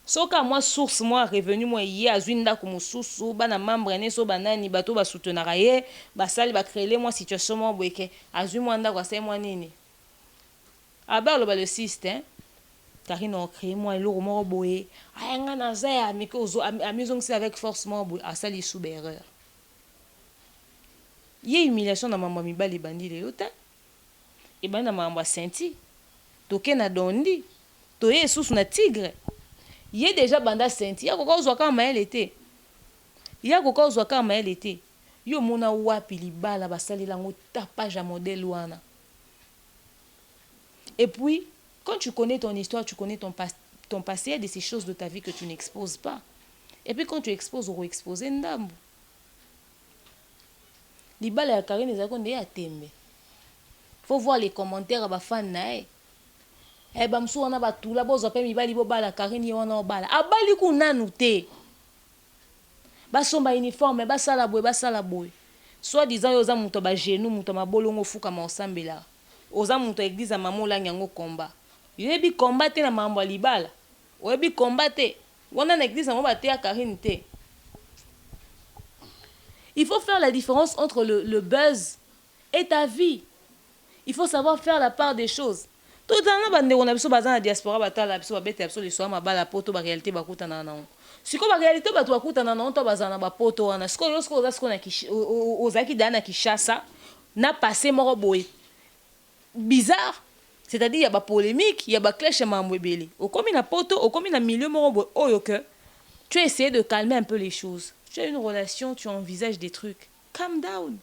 Soka moi source moi revenu moi hier azwinda comme source bana membre ne so banani bato ba soutenir ye ba sali ba créer moi situation moi boyeke azwi moi nda kwa sai moi nini aba lo ba le système Karine on créé moi le mo boye ayanga na za mais que ozo amusons c'est avec force moi boye asali sous erreur ye humiliation na maman mi bali bandi le yota e bana maman senti toke na dondi to ye sous na tigre. Il y a déjà banda senti. Il y a encore zoaka mael été. Il y a encore zoaka mael été. Yo mona wapi li bala basali lango tapage à modèle wana. Et puis quand tu connais ton histoire, tu connais ton passé, il y a de ces choses de ta vie que tu n'exposes pas. Et puis quand tu exposes, on va exposer ndambu. Li bala ya Karine ezako nde ya tembe. Faut voir les commentaires ba fan nae. Eh ben msou wana batula bozo pe mibali bo bala Karine ye wana obala abali ku nanu te basomba uniforme basala boy soit disant yo za muto ba genou muto mabolongo fuka ma osambela oza muto église mamola nyango komba yebi komba te na mambo libala oyebi komba te wana na église mo ba te ya Karine te. Il faut faire la différence entre le buzz et ta vie. Il faut savoir faire la part des choses. Tout le monde on a besoin bazana diaspora batala biso babete biso le soir mabala poto ba réalité bakuta na na siko ba réalité bato bakuta na na to bazana ba poto wana siko lorsque na ozaki dana Kishasa na passé moko boy bizarre, c'est-à-dire il y a ba polémique, il y a ba clash mambo ebele okomi na poto okomi na milieu moko boy oyo que tu as essayé de calmer un peu les choses. Tu as une relation, tu envisages des trucs, calm down.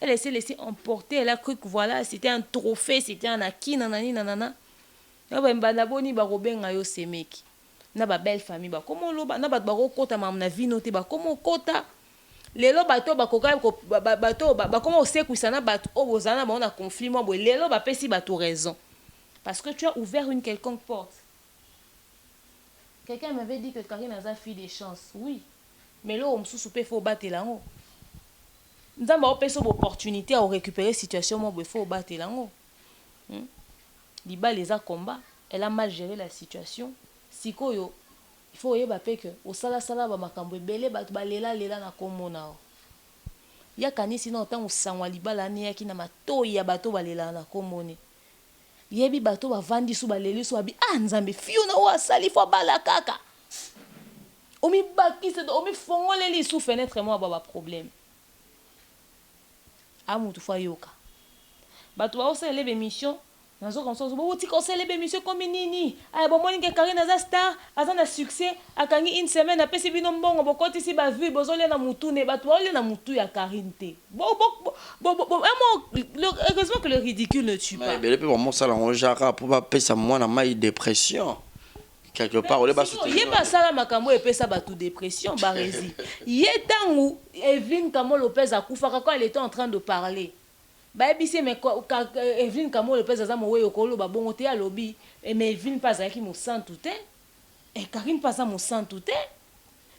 Elle s'est laissée emporter, elle a cru que voilà, c'était un trophée, c'était un acquis, nanani, nanana. N'a boni ba robenga yo semeki. Na ba belle famille ba comment loba na ba kota mamna vie noté ba comment kota. Lelo bato ba koka bato ba comment osekuisa na bato o bozana ba on a conflit moi bo lelo ba pesi bato raison. Parce que tu as ouvert une quelconque porte. Quelqu'un m'avait dit que Karine a fille des chances. Oui. Mais là on sous souper faut battre là haut. Nous avons une opportunité à récupérer la situation, mais il faut battre l'ango. Liba les a combat, elle a mal géré la situation. Siko yo, il faut yeba que au sala ba makambo belé ba lela na komona. Ya kanisi na tant usangwa liba la ni yaki na matoyi ya bato balela na komone. Yebi bato ba vandi su ba leli su abi nzambe fiona wa sali fo bala kaka. omi bakise omi fongole li sous fenêtre moi baba problème amutu fa yoka bato ba osele l'émission nazo comme ça bo tika osele l'émission comme nini ay bo moni ke Karine aza star aza na succès akangi une semaine apesi bino mbongo bokoti si ba vu bozole na mutu ne bato ole na mutu ya Karine te heureusement que le ridicule ne tue pas mais depuis bon ça la jara pour pas pesa moi na mai dépression quelque part ole ba soutenir yé ba sala makambo epesa ba tout dépression barezi yé tangu Evelyne Kamo Lopez akufa quand elle était en train de parler ba ebisi mais Evelyne Kamo Lopez aza mowe yokolo ba bongo te alobi mais Evelyne pasaki mo sang tout et Karine pas mo sang tout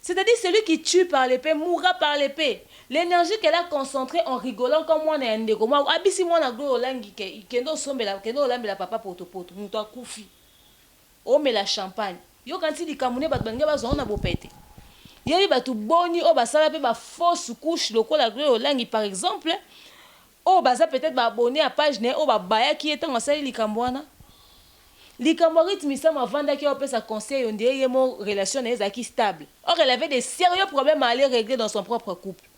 c'est-à-dire celui qui tue par l'épée mourra par l'épée. L'énergie qu'elle a concentrée en rigolant comme moi na ndeko moi abisi moi na glo olangi kendo sombela kendo olambela papa poto muto akufi o mais la champagne yo kanti likamune bat bange bazona bopete yebi batu boni o basala pe ba fausse couche lokola glo olangi par exemple o baza peut-être ba abonné à page ne o ba baya qui est en sali likambwana likambo rythme ça mavanda qui opé sa conseil on dirait mon relation est qui stable. Or elle avait des sérieux problèmes à aller régler dans son propre couple.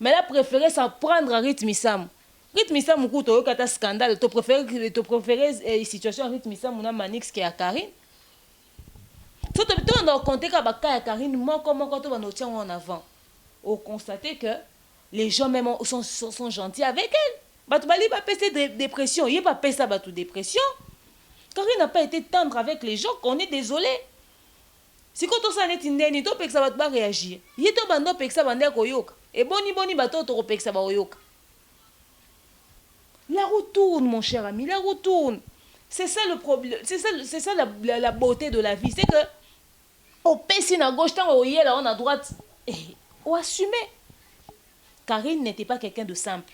Mais elle a préféré s'en prendre à rythme Sam. Rythme Sam ko to kata scandale, to préféré situation rythme Sam na Manix qui a Karine. Tout on doit compter ka baka ya Karine moi comment quand on va tient en avant. Au constater que les gens même sont gentils avec elle. Batu bali ba pèse dépression, il pas pèse ça batu dépression. Karine n'a pas été tendre avec les gens, qu'on est désolé. Si quand on s'en est indemné, tu peux que ça va réagir. Il y a un bando que ça va koyoka. Et boni bateau tu peux que ça va koyoka. La roue tourne, mon cher ami, la roue tourne. C'est ça le problème, c'est ça la beauté de la vie, c'est que on pèse à gauche, tant on y est là, on à droite, et on assume. Karine n'était pas quelqu'un de simple.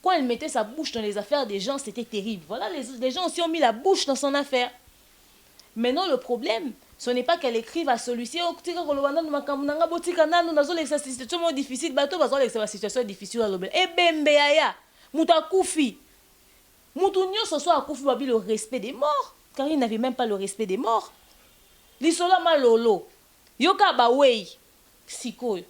Quand elle mettait sa bouche dans les affaires des gens, c'était terrible. Voilà, les gens aussi ont mis la bouche dans son affaire. Maintenant, le problème, ce n'est pas qu'elle écrive à celui-ci. Oh, situation difficile. La situation difficile. Eh ben, beaya. Mouta koufi. Moutounio, ce soit à koufi, le respect des morts. Car il n'avait même pas le respect des morts. L'isola malolo. Yoka bawei. Sikoyo.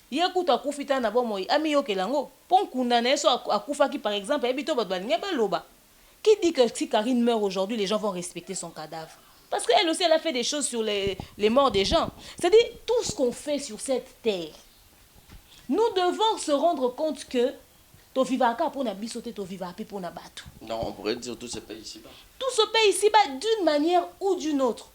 Yekuta akufita na bomo ami yokelango pon kundana so akufa qui par exemple ebito badbalinga baloba qui dit que si Karine meurt aujourd'hui les gens vont respecter son cadavre parce qu'elle aussi elle a fait des choses sur les morts des gens, c'est-à-dire tout ce qu'on fait sur cette terre nous devons se rendre compte que to vivaka pour na bisote to vivaka pour na batu non on pourrait dire tout se paye ici-bas d'une manière ou d'une autre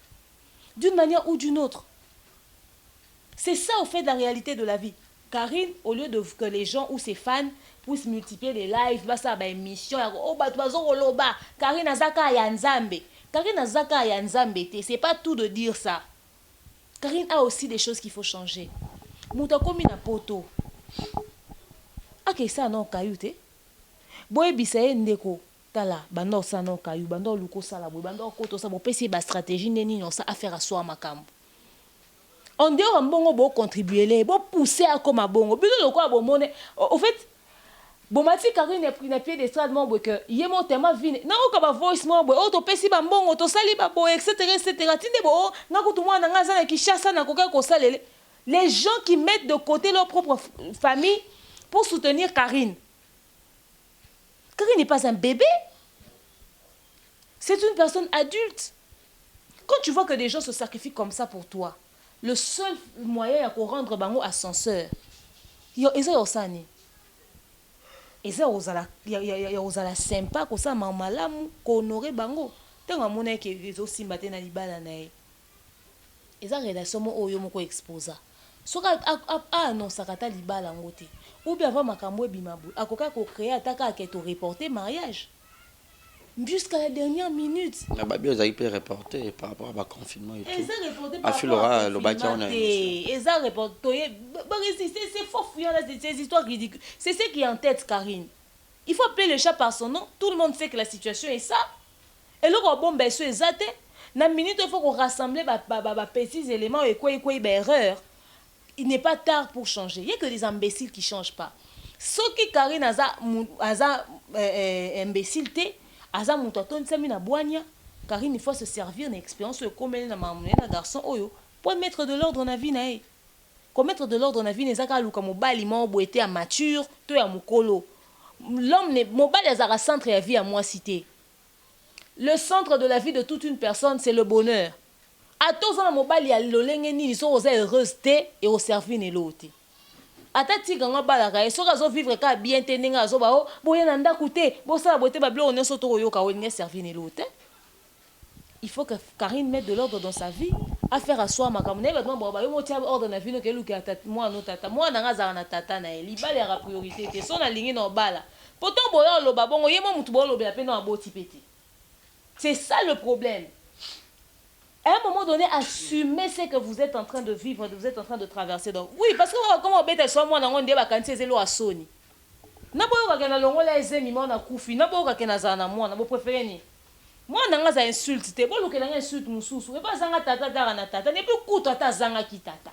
c'est ça au fait de la réalité de la vie. Karine, au lieu de que les gens ou ses fans puissent multiplier les lives, basa ba émission, oh batwazo oloba, Karine azaka ya nzambe. Karine azaka ya nzambe, c'est pas tout de dire ça. Karine a aussi des choses qu'il faut changer. Muta komi na poto. Ok, ça non kayute. Boye bisaye ndeko. Tala, bando sa non kayu, bando luko sala, bando koto sa bo pesi ba stratégie neni non ça affaire à soi makambo. On dit que bon bon contribuer bon pousser à comme bon but le quoi bon monnaie au fait bon mati Karine a pris na pied d'estrade mon que yemo tema vine na ko ba voice mo bo to pesi ba mbongo to sali ba bo etc tinde bo na ko tout moi na ngaza na kishasa na ko ko salele les gens qui mettent de côté leur propre famille pour soutenir Karine. Karine n'est pas un bébé, c'est une personne adulte. Quand tu vois que des gens se sacrifient comme ça pour toi, le seul moyen pour rendre bango ascenseur eza osani eza ozala sympa ko sa mamalamu ko honorer bango tenga mona ke ezo simba te na libala na ye eza relation mo oyo moko exposa soka annonce kata libala ngote ou bien avant makambo ebimabu akoka ko créer ataka ke to reporter mariage jusqu'à la dernière minute. La babi a été reporté par rapport à confinement et tout. Ils ont reporté par rapport à confinement. Ils ont reporté. C'est faux fouillant là, c'est des histoires ridicules. C'est ce qui est en tête, Karine. Il faut appeler le chat par son nom. Tout le monde sait que la situation est ça. Et là, bon, ben, c'est ça. Dans une minute, il faut qu'on rassemble petits éléments et quoi, erreur. Il n'est pas tard pour changer. Il n'y a que des imbéciles qui ne changent pas. Ce qui Karine a imbécilité, Aza muto atoni sami na bwanya Karine il faut se servir d'une expérience comme elle na mamune na garçon oyo pour mettre de l'ordre dans la vie nae. Comme mettre de l'ordre dans la vie n'est pas luka mobali mo boité à mature, to ya mukolo. L'homme ne mobali azara centre ya vie à moi cité. Le centre de la vie de toute une personne c'est le bonheur. A tous en mobali ya lolenge ni so oza heureuse té et au servir ne l'autre. Ata tika nga balaka so ka zo vivre ka bien té ninga zo ba o boye na ndaku té bo sa boté ba blo on so to yo ka o ne servir ne l'autre. Il faut que Karine mette de l'ordre dans sa vie. À faire à soi ma camarade maintenant bon bah yo motia ordre na vie no ke luka tata moi no tata moi na ngazara na tata na eli bale ya priorité te so na lingi no bala pourtant boyo lo ba bongo yemo mutu bo lo be pe no aboti pété c'est ça le problème à un moment donné assumez ce que vous êtes en train de vivre vous êtes en train de traverser donc oui parce que comment on bête soit moi na ngonde ba kanti ezelo asoni na boyo ka na longo la ezemi mo na kufi na boyo ka na zana mo na bo préférer ni moi nanga za insulte te bolo kelanga insulte mususu e ba zanga tata dara na tata ne plus kuto ata zanga ki tata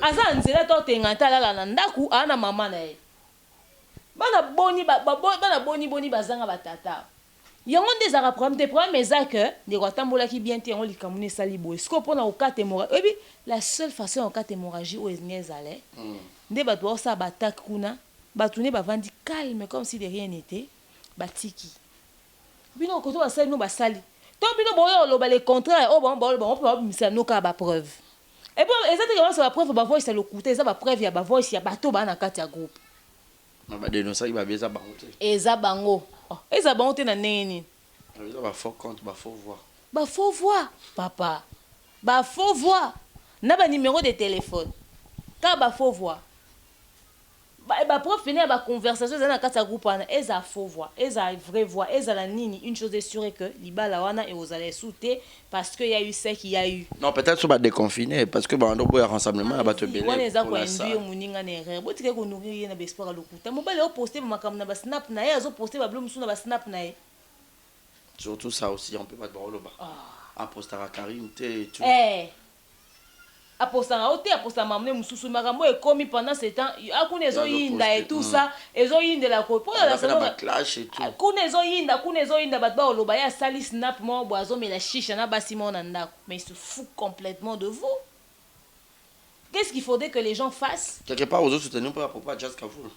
aza nzela to tenganta la na ndaku ana mama na ye bana boni bazanga batata yango ndezaka problème te problème ezaka de kwatambola ki bien te on likamune sali boy sko pona okate hémorragie ebi la seule façon okate hémorragie o ezale nde ba doit ça batak kuna batune bavandi calme comme si de rien n'était batiki bino koto basali no basali to bino boyo loba le contraire o bon on peut misa no ka ba preuve et bon exactement c'est la preuve ba voice le côté ça ba preuve ya ba voice ya bato ba na kati ya groupe na ba dénoncer ba beza bango te eza bango eza bango te na nini eza ba faux compte ba faux voix papa ba faux voix na ba numéro de téléphone ka ba faux voix ba prof venir ba conversation za na kati ya groupe ana eza faux voix eza vraie voix eza la nini une chose est sûre que libala wana et aux allez souter parce que il y a eu ce qu'il y a eu non peut-être sur ba déconfiner parce que ba ndo boya rassemblement ba te belé wana eza ko induire muninga na erreur botike ko nourrir na espoir lokuta mobale o poster makam na ba snap na ye azo poster ba blom suna ba snap na ye surtout ça aussi on peut pas droit loba a poster à Karine te tout apostanga ote aposta mamne mususu makambo ekomi pendant ce temps akuna ezo yinda et tout ça ezo yinda la ko pour la semaine clash et tout kuna ezo yinda bat ba oloba ya sali snap mo boazo mais la chicha na basimo na ndako mais il se fout complètement de vous. Qu'est-ce qu'il faudrait que les gens fassent quelque part aux autres soutenir pour propos à Jazz Kavoul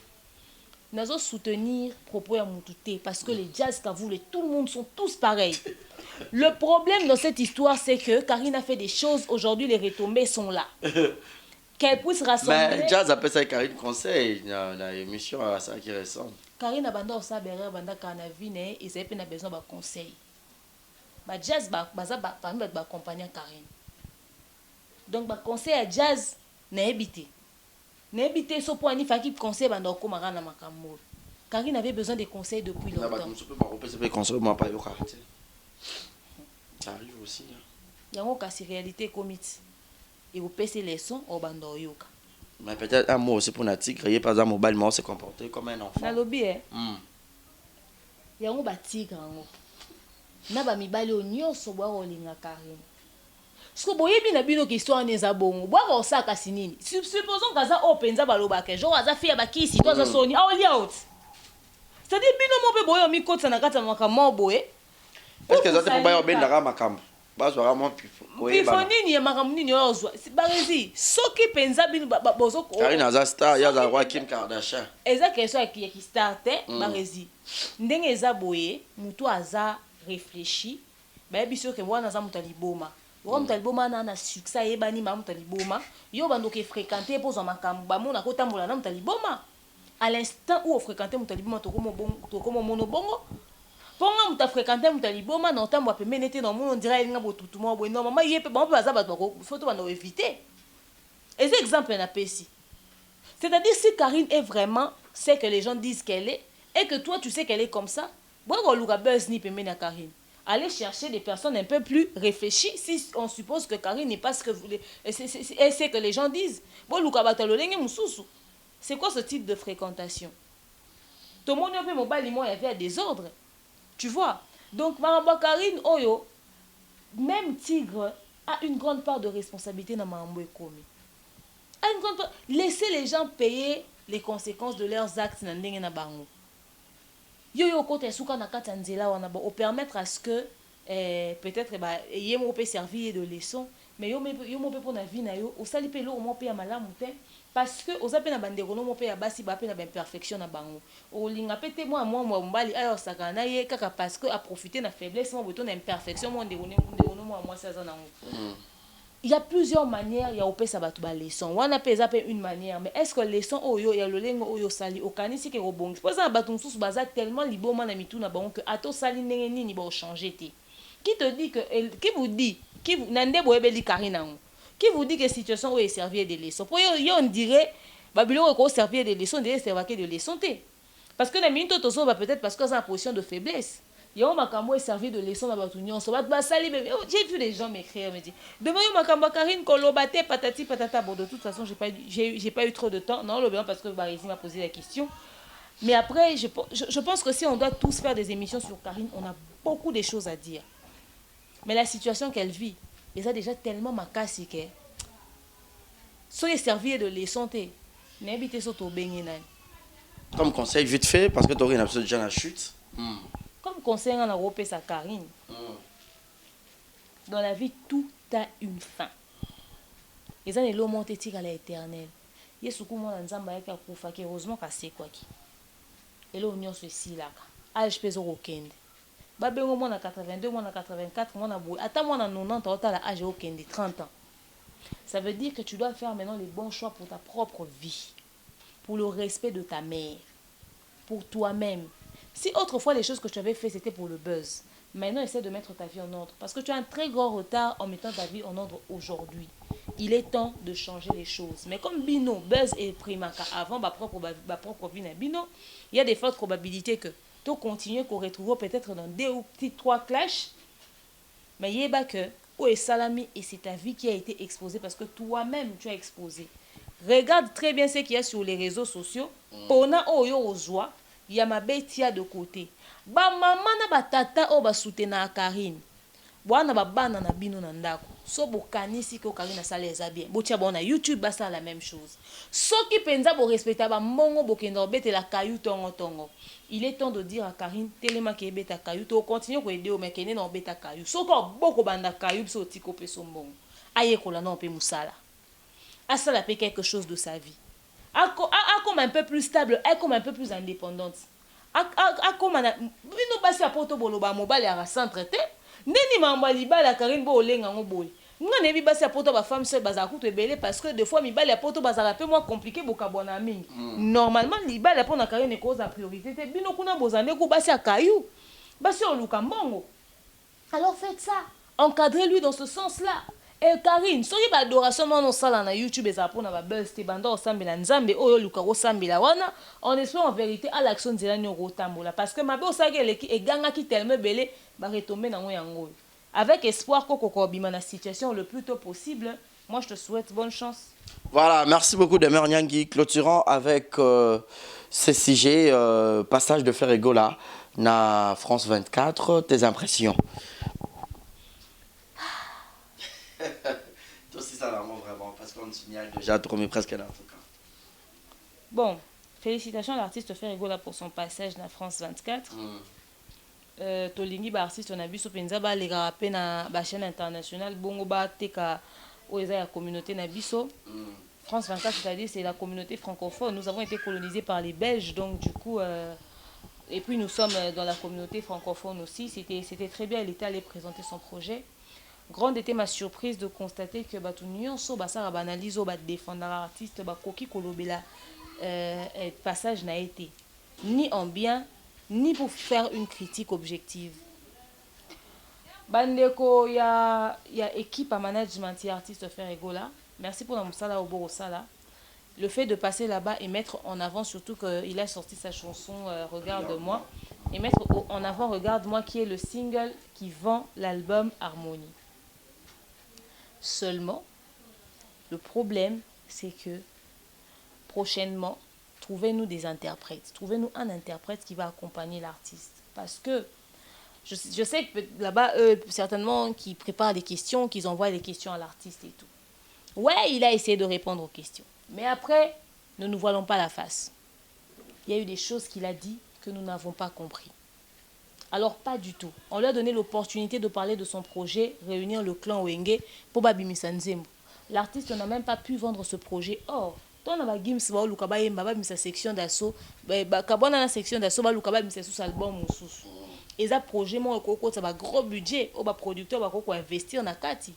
nazo soutenir propos ya mututé parce que les Jazz Kavoul et tout le monde sont tous pareils. Le problème dans cette histoire, c'est que Karine a fait des choses. Aujourd'hui, les retombées sont là. Qu'elle puisse rassembler. Mais Jazz appelle ça Karine conseil. Il y a une émission à ça qui ressemble. Karine a banda osa berre banda kanavine et ils avaient besoin de conseil. Bah Jazz parmi ba accompagner Karine. Donc ba conseil à Jazz na habité. Na habité so point ni faki conseil banda ko marana makambo. Karine avait besoin des conseils depuis longtemps. Na ba muso pe ba repese conseil moi pas yo caractère. Ça arrive aussi. Il y a une réalité comique. Et vous payez les sons au bando yoka. Mais peut-être un mot aussi pour Nati, créer par exemple mobile, mais on s'est comporté comme un enfant. Dans le lobby, il y a un tigre. Na ba mibali o nyonso bwa olinga Karine. Parce que boye bina bino ki histoire neza bongo. Bwa ko saka sinini. Supposons kaza openza baloba ke genre aza fia ba kisi to za soni. A oli out. C'est-à-dire bino mo pe boye mi kotsa na kata makamo boye. Est-ce que ça te peut bien dans ma cam? Bas vraiment pifo nini ya makambo nini ozwa barezi soki penza bino bozo ko Karine aza star ya za roi Kim Kardashian eza question ya ki star te barezi ndenge eza boye mutu aza réfléchi ba biso ke wana za mutu liboma wa mutu liboma na succès yebani ma mutu liboma yo bando ke fréquenter pozo makambo ba mona ko tambola na mutu liboma à l'instant où on fréquenter mutu liboma to komo mono bongo ponga muta fréquenter muta liboma na ntambo apembe nete na monde on dirait nga botutu mo bo non maman yepe bon baza bato ko photo bana éviter et c'est exemple na pesi c'est-à-dire si Karine est vraiment ce que les gens disent qu'elle est et que toi tu sais qu'elle est comme ça bon ko luka buzz ni pembe na Karine allez chercher des personnes un peu plus réfléchies si on suppose que Karine n'est pas ce que vous voulez et c'est que les gens disent bon luka batalo lenge mususu c'est quoi ce type de fréquentation tout le monde peut mobile moi il y avait des ordres. Tu vois? Donc, Maramba Karine, Oyo, même Tigre a une grande part de responsabilité dans Maramba Ekomi. Laissez les gens payer les conséquences de leurs actes dans Ndenge na Bango. Yo kote suka na kati nzela wana ba permettre à ce que peut-être yemo peut servir de leçon mais yo mo pour na vie na yo osali pe lo mo pe ya malamu te parce que oza pe na bandeko no mo pe ya basi ba pe na imperfection na bango olinga pe te moi mbali ayo saka na ye kaka parce que a profiter na faiblesse mo boto na imperfection mo ndeko no moi ça na ngo. Il y a plusieurs manières ya opesa batu ba leçon wana pe za pe une manière mais est-ce que leçon oyo ya lolengo oyo sali okanisi ke robongi poza na batu mususu baza tellement liboma na mitu na bango que ato sali ndenge nini ba changer te. Qui te dit que qui vous dit nande boyebeli Karine qui vous dit que situation où est servir des leçons pour yo on dirait babilo ko servir des leçons des servir de leçons te parce que na minute to so ba peut-être parce que c'est en position de faiblesse yo makambo est servir de leçons na batu nyonso ba sali bébé j'ai vu des gens m'écrire me dire demain yo makambo Karine koloba te patati patata bon de toute façon j'ai pas eu trop de temps non le bien parce que Barisi m'a posé la question mais après je pense que si on doit tous faire des émissions sur Karine on a beaucoup de choses à dire. Mais la situation qu'elle vit, et ça déjà tellement makasi que soyez servi de leçon te n'habitez sur ton bengenan. Comme conseil vite fait parce que tu aurais une absolue déjà la chute. Comme conseil on a repé sa Karine. Dans la vie tout a une fin. Et ça n'est l'eau monté à l'éternel. Yesuku mon nzamba yaka kufa ki heureusement ka c'est quoi qui. Et là on y ceci là. Âge peso okende. Babengo moi na 82, moi na 84, moi na boui. Attends moi na 90, on a l'âge aucun de 30 ans. Ça veut dire que tu dois faire maintenant les bons choix pour ta propre vie, pour le respect de ta mère, pour toi-même. Si autrefois les choses que tu avais fait c'était pour le buzz, maintenant essaie de mettre ta vie en ordre parce que tu as un très grand retard en mettant ta vie en ordre aujourd'hui. Il est temps de changer les choses. Mais comme Bino, buzz et primaka avant ma propre vie na Bino, il y a des fortes probabilités que tu continues qu'on retrouve peut-être dans 2 ou 3 clashs. Mais il y a que où est Salami et c'est ta vie qui a été exposée parce que toi-même tu as exposé. Regarde très bien ce qu'il y a sur les réseaux sociaux. Pona oyo ozwa, il y a ma bêtia de côté. Ba maman na ba tata o ba soutenir Karine. Bwana ba bana na bino na ndako. So bokanisi ko Karine sala eza bien. Botia bona YouTube ba ça la même chose. So ki penza bo respecta ba mbongo bokenda obete la caillou tongo tongo. Il est temps de dire à Karine telema ke beta caillou to continue ko aider o mekene na obeta caillou. So ko boko banda caillou so tiko pe so mbongo. Aye ko la na pe musala. Asala pe quelque chose de sa vie. A comme un peu plus stable, a comme un peu plus indépendante. A comme bino basi a poto boloba mobile ya centre te. Neni mamba libala Karine bo olenga ngo boy. Nga nebi basi a poto ba femme seule baza kutu ebele parce que des fois mibali a poto baza peu moins compliqué bokabona mingi. Normalement libala pona Karine est cause en priorité te bino kuna bozande ko basi a caillou. Basi o luka mbongo. Alors faites ça. Encadrez-lui dans ce sens-là. Et Karine, soki ba adoration non sala na YouTube eza pona ba buzz te banda osambela nzambe oyo luka osambela wana en espérant en vérité à l'action de zela nyoko tambola parce que mabe osaki eleki eganga ki tellement belé ba retomber nango yango. Avec espoir koko ko bima na situation le plus tôt possible. Moi je te souhaite bonne chance. Voilà, merci beaucoup Demer Nyangi. Clôturant avec ce sujet passage de Frère Egola na France 24, tes impressions. Toi aussi ça l'amour vraiment parce qu'on s'y a déjà tourné presque là en tout cas. Bon, félicitations à l'artiste Frère Egola pour son passage na France 24. Tolingi ba artiste on a vu so penza ba les rapper na ba chaîne internationale bongo ba teka oza ya communauté na biso. France 24 c'est-à-dire c'est la communauté francophone. Nous avons été colonisés par les Belges donc du coup et puis nous sommes dans la communauté francophone aussi, c'était très bien, elle était allée présenter son projet. Grande était ma surprise de constater que batu nyonso basara banalizo ba défendre l'artiste ba koki kolobela passage n'a été ni en bien ni pour faire une critique objective. Bandeko ya équipe à management et artiste Frère Egola. Merci pour la musala au Borosala. Le fait de passer là-bas et mettre en avant surtout qu'il a sorti sa chanson Regarde-moi et mettre en avant Regarde-moi qui est le single qui vend l'album Harmonie. Seulement, le problème c'est que prochainement, trouvez-nous des interprètes. Trouvez-nous un interprète qui va accompagner l'artiste. Parce que je sais que là-bas, certainement, qui préparent des questions, qu'ils envoient des questions à l'artiste et tout. Ouais, il a essayé de répondre aux questions. Mais après, ne nous voilons pas la face. Il y a eu des choses qu'il a dit que nous n'avons pas compris. Alors, pas du tout. On lui a donné l'opportunité de parler de son projet, réunir le clan Wenge pour Babimisa Nzembo. L'artiste n'a même pas pu vendre ce projet. Or, dans la Gims, sa section d'assaut, la section d'assaut, sous album ou sous. Et ça projet, moi, ça va gros budget, au producteur va investir dans Kati.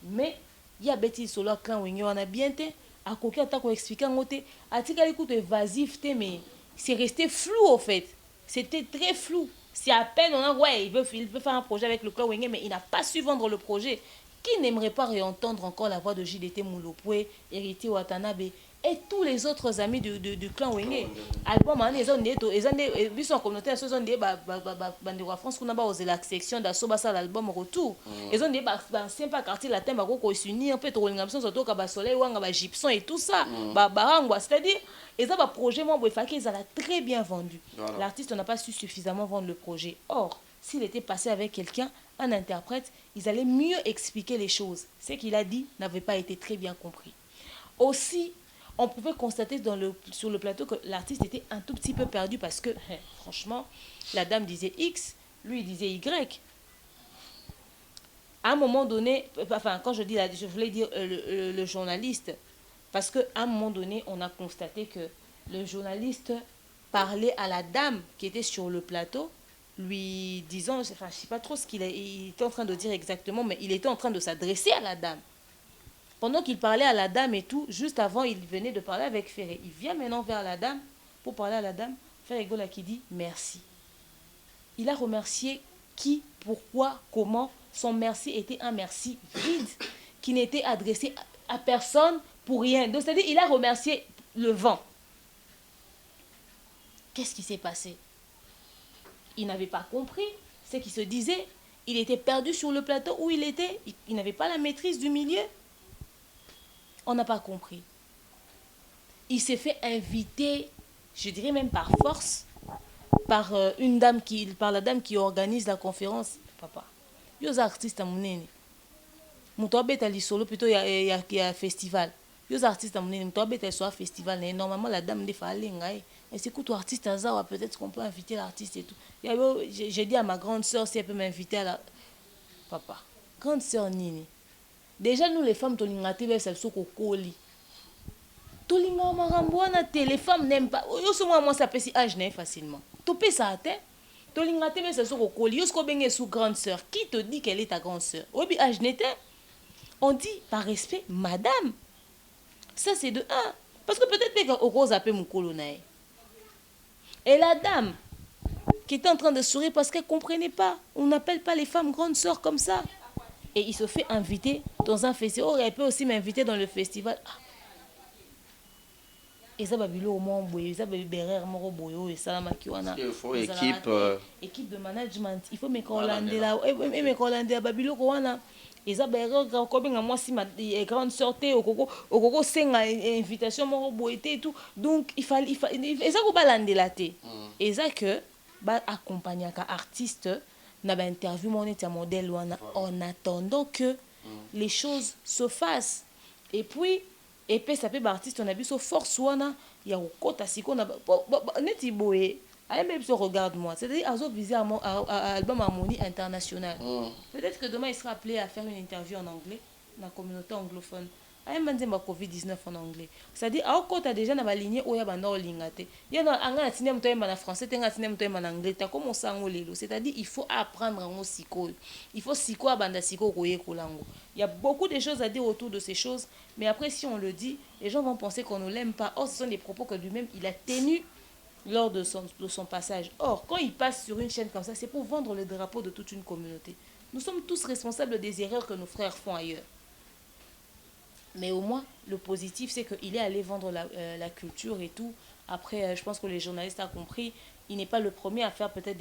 Mais il y a Betty Solo clan Wenge, on a bien été. À côté, on expliqué en côté. Article écoute évasif, mais c'est resté flou en fait. C'était très flou. C'est à peine on a ouais, il veut faire un projet avec le clan Wenge, mais il n'a pas su vendre le projet. Qui n'aimerait pas réentendre encore la voix de JDT Moulopoué, Héritier Watanabe et tous les autres amis du clan Wenge. Album ils ont des en communauté, ils ont des bande de France qu'on a osé la section d'assaut ça l'album retour. Ils ont des sympa quartier latin ba ko s'unir peut trop l'ingaption surtout ka ba soleil ou ba gypson et tout ça. Barangwa, c'est-à-dire ils ont un projet moi ils a très bien vendu. Voilà. L'artiste n'a pas su suffisamment vendre le projet. Or, s'il était passé avec quelqu'un, un interprète, ils allaient mieux expliquer les choses. Ce qu'il a dit n'avait pas été très bien compris. Aussi, on pouvait constater sur le plateau que l'artiste était un tout petit peu perdu parce que, franchement, la dame disait X, lui il disait Y. À un moment donné, enfin, quand je dis, je voulais dire le journaliste, parce qu'à un moment donné, on a constaté que le journaliste parlait à la dame qui était sur le plateau, lui disant, enfin, je ne sais pas trop ce qu'il était en train de dire exactement, mais il était en train de s'adresser à la dame. Pendant qu'il parlait à la dame et tout, juste avant, il venait de parler avec Ferré. Il vient maintenant vers la dame pour parler à la dame. Ferré Gola qui dit merci. Il a remercié qui, pourquoi, comment. Son merci était un merci vide qui n'était adressé à personne pour rien. Donc, c'est-à-dire il a remercié le vent. Qu'est-ce qui s'est passé? Il n'avait pas compris ce qui se disait. Il était perdu sur le plateau où il était. Il n'avait pas la maîtrise du milieu. On n'a pas compris. Il s'est fait inviter, je dirais même par force, par la dame qui organise la conférence. Papa, il y a des artistes à mon nez. Plutôt il y a un festival. Il y a des artistes à mon nez. Festival. Normalement, la dame ne fait pas. Et c'est quoi ton artiste à ça? Peut-être qu'on peut inviter l'artiste et tout. J'ai dit à ma grande soeur si elle peut m'inviter à la. Papa, grande soeur Nini. Déjà, nous les femmes, les femmes n'aiment pas. Moi, ça peut si âge facilement. Tu peux ça, sous grande sœur. Qui te dit qu'elle est ta grande sœur? On dit par respect, madame. Ça, c'est de un. Parce que peut-être qu'on rose appelle mon colonaï. Et la dame qui était en train de sourire parce qu'elle ne comprenait pas. On n'appelle pas les femmes grandes sœurs comme ça. Et il se fait inviter dans un festival. Oh, elle peut aussi m'inviter dans le festival. Et ça va au moins il faut équipe de management. Il faut me collander là. Et me collander à Babilo Rwanda. Et ça moi si ma grande sortie au coco senga invitation mon boité et tout. Donc il fallait et ça ko balande la té. Et ça que ba accompagner un artiste na ba interview mon était modèle en attendant que les choses se fassent. Et puis ça peut artiste on a vu so force wana il y a au kota siko na neti boé même se regarde-moi, c'est-à-dire qu'ils ont visé à album Harmonie International. Peut-être que demain il sera appelé à faire une interview en anglais dans la communauté anglophone. Il y a un Covid-19 en anglais. C'est-à-dire quand tu as déjà dans la lignée où il y a un lingate. Il y a un cinéma en français, il y a un cinéma en anglais. C'est-à-dire il faut apprendre en psycho. Il faut psycho à banda psycho. Il y a beaucoup de choses à dire autour de ces choses, mais après si on le dit, les gens vont penser qu'on ne l'aime pas. Or ce sont des propos que lui-même il a tenus lors de son passage. Or, quand il passe sur une chaîne comme ça, c'est pour vendre le drapeau de toute une communauté. Nous sommes tous responsables des erreurs que nos frères font ailleurs. Mais au moins, le positif, c'est qu'il est allé vendre la culture et tout. Après, je pense que les journalistes ont compris. Il n'est pas le premier à faire peut-être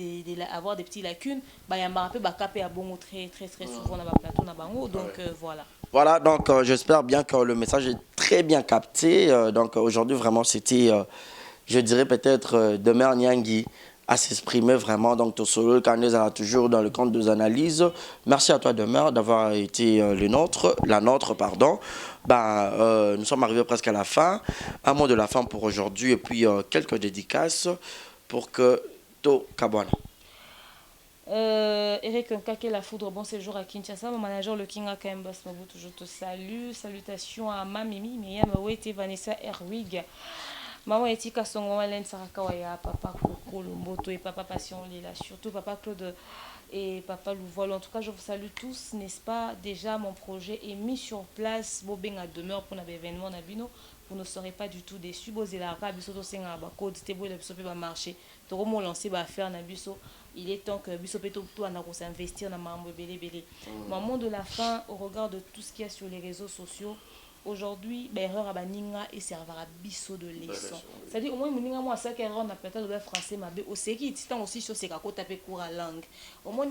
avoir des petites lacunes. Il y a un peu capé à bon très souvent dans le plateau. Donc, voilà. Voilà, donc j'espère bien que le message est très bien capté. Donc, aujourd'hui, vraiment, c'était... je dirais peut-être Demer Nyangi à s'exprimer vraiment. Donc, Tosolo Kanez a toujours dans le compte des analyses. Merci à toi, Demer, d'avoir été la nôtre. Nous sommes arrivés presque à la fin. Un mot de la fin pour aujourd'hui et puis quelques dédicaces pour que To Kabwana. Eric Nkake La Foudre, bon séjour à Kinshasa. Mon manager, le King Akambas Mobutu, je te salue. Salutations à ma Mimi, Myriam Awete, Vanessa Erwig. Maman Etika Songo, Hélène Sarakawaya, Papa Coco Lomboto et Papa Passion Lila, surtout Papa Claude et Papa Louvol. En tout cas, je vous salue tous, n'est-ce pas? Déjà, mon projet est mis sur place. Bobeng à demeure pour l'événement Nabino. Vous ne serez pas du tout déçus. Bozela, Bisoto Senga, Bako, Tebo, le Bisope va marcher. Toromo lancé, va faire Nabiso. Il est temps que Bisope tout s'investir dans Mambo Bélé Bélé. Moment de la fin, au regard de tout ce qu'il y a sur les réseaux sociaux, aujourd'hui, erreur à Baninga et servira biso de leçon. C'est-à-dire, au moins, Moninga, moi, ça qu'erreur, on a peut-être le français, mais au séquit, c'est aussi sur ces cacots tapés cours à langue. Au moins,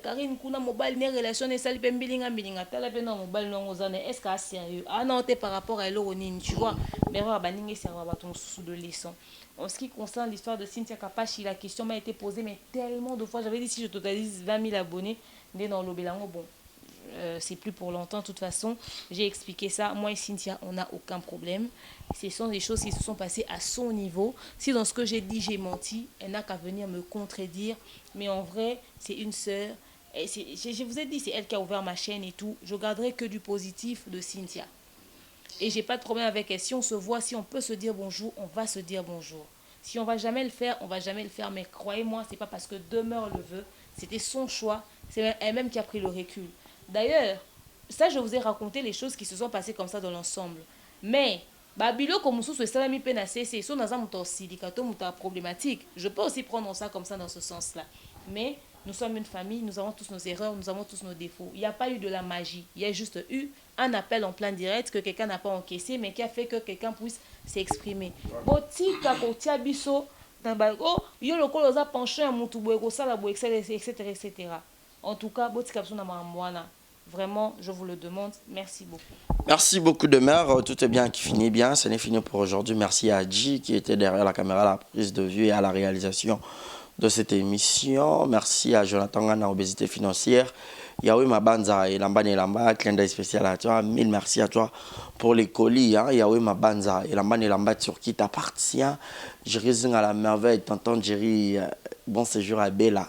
Karine, Kuna, mobile, les relations, et ça, les pembilinga, bilinga, t'as la mobile, non, aux années, est-ce que c'est sérieux? Ah non, t'es par rapport à l'Oronin, tu vois, mais erreur à Baninga et servira ton sous de leçon. En ce qui concerne l'histoire de Cynthia Kapachi, la question m'a été posée, mais tellement de fois, j'avais dit si je totalise 20 000 abonnés, dès dans l'Obelango, bon. C'est plus pour longtemps de toute façon, j'ai expliqué ça, moi et Cynthia on n'a aucun problème, ce sont des choses qui se sont passées à son niveau. Si dans ce que j'ai dit j'ai menti, elle n'a qu'à venir me contredire, mais en vrai c'est une sœur, et je vous ai dit c'est elle qui a ouvert ma chaîne et tout, je garderai que du positif de Cynthia et j'ai pas de problème avec elle. Si on se voit, si on peut se dire bonjour, on va se dire bonjour. Si on va jamais le faire, on va jamais le faire, mais croyez-moi, c'est pas parce que Demeure le veut, c'était son choix, c'est elle-même qui a pris le recul. D'ailleurs, ça, je vous ai raconté les choses qui se sont passées comme ça dans l'ensemble. Mais, Babilo, comme sous ce salami penacé, c'est dans un syndicato, problématique. Je peux aussi prendre ça comme ça dans ce sens-là. Mais, nous sommes une famille, nous avons tous nos erreurs, nous avons tous nos défauts. Il n'y a pas eu de la magie. Il y a juste eu un appel en plein direct que quelqu'un n'a pas encaissé, mais qui a fait que quelqu'un puisse s'exprimer. Botika, kotia biso, tambago, yo le col osa penché à Moutoubo, salabo, etc., etc. En tout cas, botika biso na mamwana. Vraiment, je vous le demande. Merci beaucoup. Merci beaucoup Demeure. Tout est bien qui finit bien. Ce n'est fini pour aujourd'hui. Merci à Adji qui était derrière la caméra, à la prise de vue et à la réalisation de cette émission. Merci à Jonathan Gana, obésité financière. Yahweh Mabanza et Lamba Nelamba, clin d'œil spécial à toi. Mille merci à toi pour les colis. Hein. Yahweh Mabanza et Lamba Nelamba sur qui t'appartient. Je résine à la merveille. Tonton Jerry, bon séjour à Bella.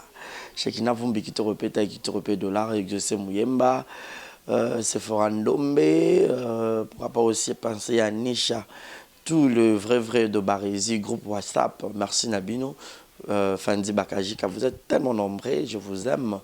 Shekina Vumbi qui te répète $, et José Mouyemba, Sephora Ndombe, pourquoi pas aussi penser à Nisha, tout le vrai de Barési, groupe WhatsApp, merci Nabino, Fandi Bakajika, vous êtes tellement nombreux, je vous aime.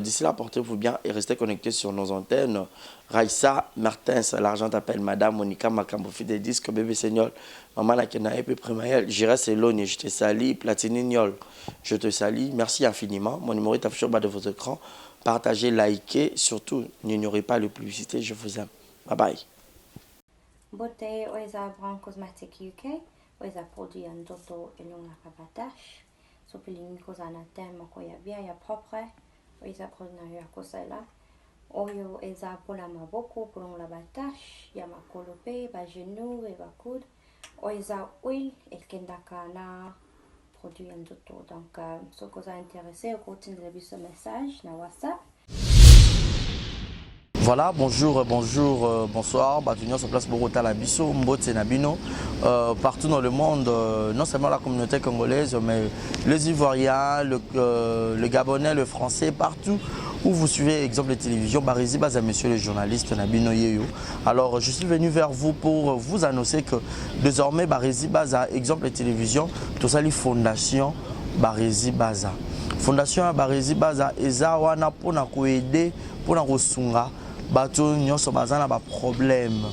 D'ici là, portez-vous bien et restez connectés sur nos antennes. Raissa, Martins, l'argent t'appelle Madame, Monica, Makambo, des disques, Bébé Seigneur, Maman Nakena, Epe Primaël, J'irai Seloni, je te salue, Platini Niol, je te salue, merci infiniment. Mon numéro est affiché au bas de votre écran. Partagez, likez, surtout, n'ignorez pas les publicités, je vous aime. Bye bye. Bote oeza Brand Cosmetic UK, oeza produit en toto et long la cabatache, sopiling kozana tema koya bien ya propre, oeza produit na kosela. Oyo eza pola maboko pour la batache, ya makolope, ba genou et ba coude. Oeza huile et kendaka na produit en toto. Donc, ce que vous êtes intéressé, vous continuez de ce message na WhatsApp. Voilà, bonjour, bonsoir. Batunion sur place Bogota la Bisso, Mbote Nabino. Partout dans le monde, non seulement la communauté congolaise, mais les Ivoiriens, le Gabonais, le Français, partout où vous suivez, exemple de télévision, Barési Baza, monsieur le journaliste Nabino Yeyo. Alors, je suis venu vers vous pour vous annoncer que désormais, Barési Baza, exemple de télévision, tout ça, les fondations Barési Baza. Fondation Barési Baza, Eza wana pour nous aider, pour nous ressourcer. Bato nyonso bazana ba problème.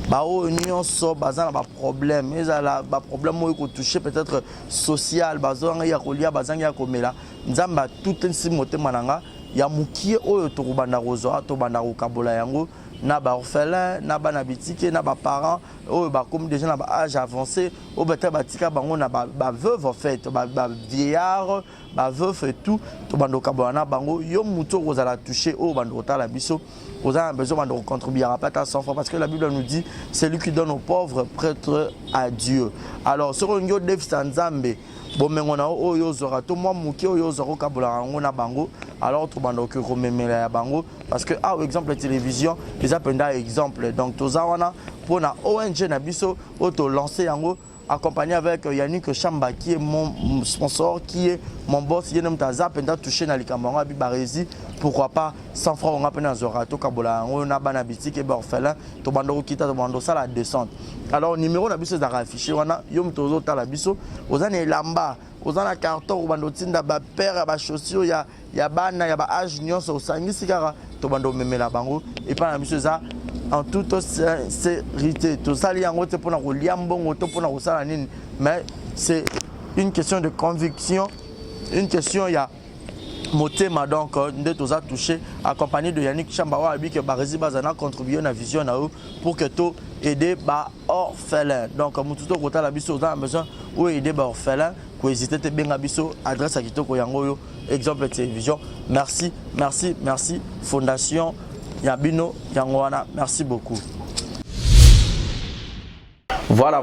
Bao nyonso bazana ba problème. Ezala ba problème mo ko toucher peut-être social, bazanga ya kolia bazanga ya komela. Nzamba tout ensi motema nanga ya mukie oyo to kubanda rozo to banda ko kabola yango na ba orphelin, na ba na bitike, na ba parents oyo ba comme déjà na ba âge avancé, o beta batika bango na ba veuve en fait, ba vieillard, ba veuf et tout, to banda ko kabola na bango yo muto kozala toucher o banda ko tala biso. Vous avez besoin de contribuer à pas 100 fois parce que la Bible nous dit c'est lui qui donne aux pauvres prêtre à Dieu. Alors ce qu'on dit Dev Sanzambe bon mais on a oyo zora to moi muki oyo zoro kabola ngona bango alors to bando que rememela ya bango parce que ah exemple la télévision les appenda exemple donc to zawana pour na ONG na biso auto lancer yango accompagné avec Yannick Chamba qui est mon sponsor, qui est mon boss. Il est Zap et touché dans les camarades Bibarezi. Pourquoi pas 100 francs on a peine à Zorato Kabola, on a Banabitik et Borfelin, Tobando Kita, Tobando ça la descente. Alors numéro la biso affiché, on a Yom Tozo Talabiso, aux années Lamba, aux années carton, au bando Tinda, père, à chaussure, il y a Bana, il y a âge, Nyon, au Sangi Sigara, Tobando Memela Bango, et pas la biso ça en toute sincérité. Tout ça, il y a un autre pour nous liambon, autre pour nous ça, mais c'est une question de conviction, une question, il y a Motema donc nous tous a touché accompagné de Yannick Chambawa abi que Barezi Bazana contribué à la vision pour que tout aider ba orphelin donc mututo kota la biso dans besoin ou aider ba orphelin ko hésiter te benga biso adresse à kitoko yango yo exemple télévision merci fondation Yabino Yangwana merci beaucoup. Voilà.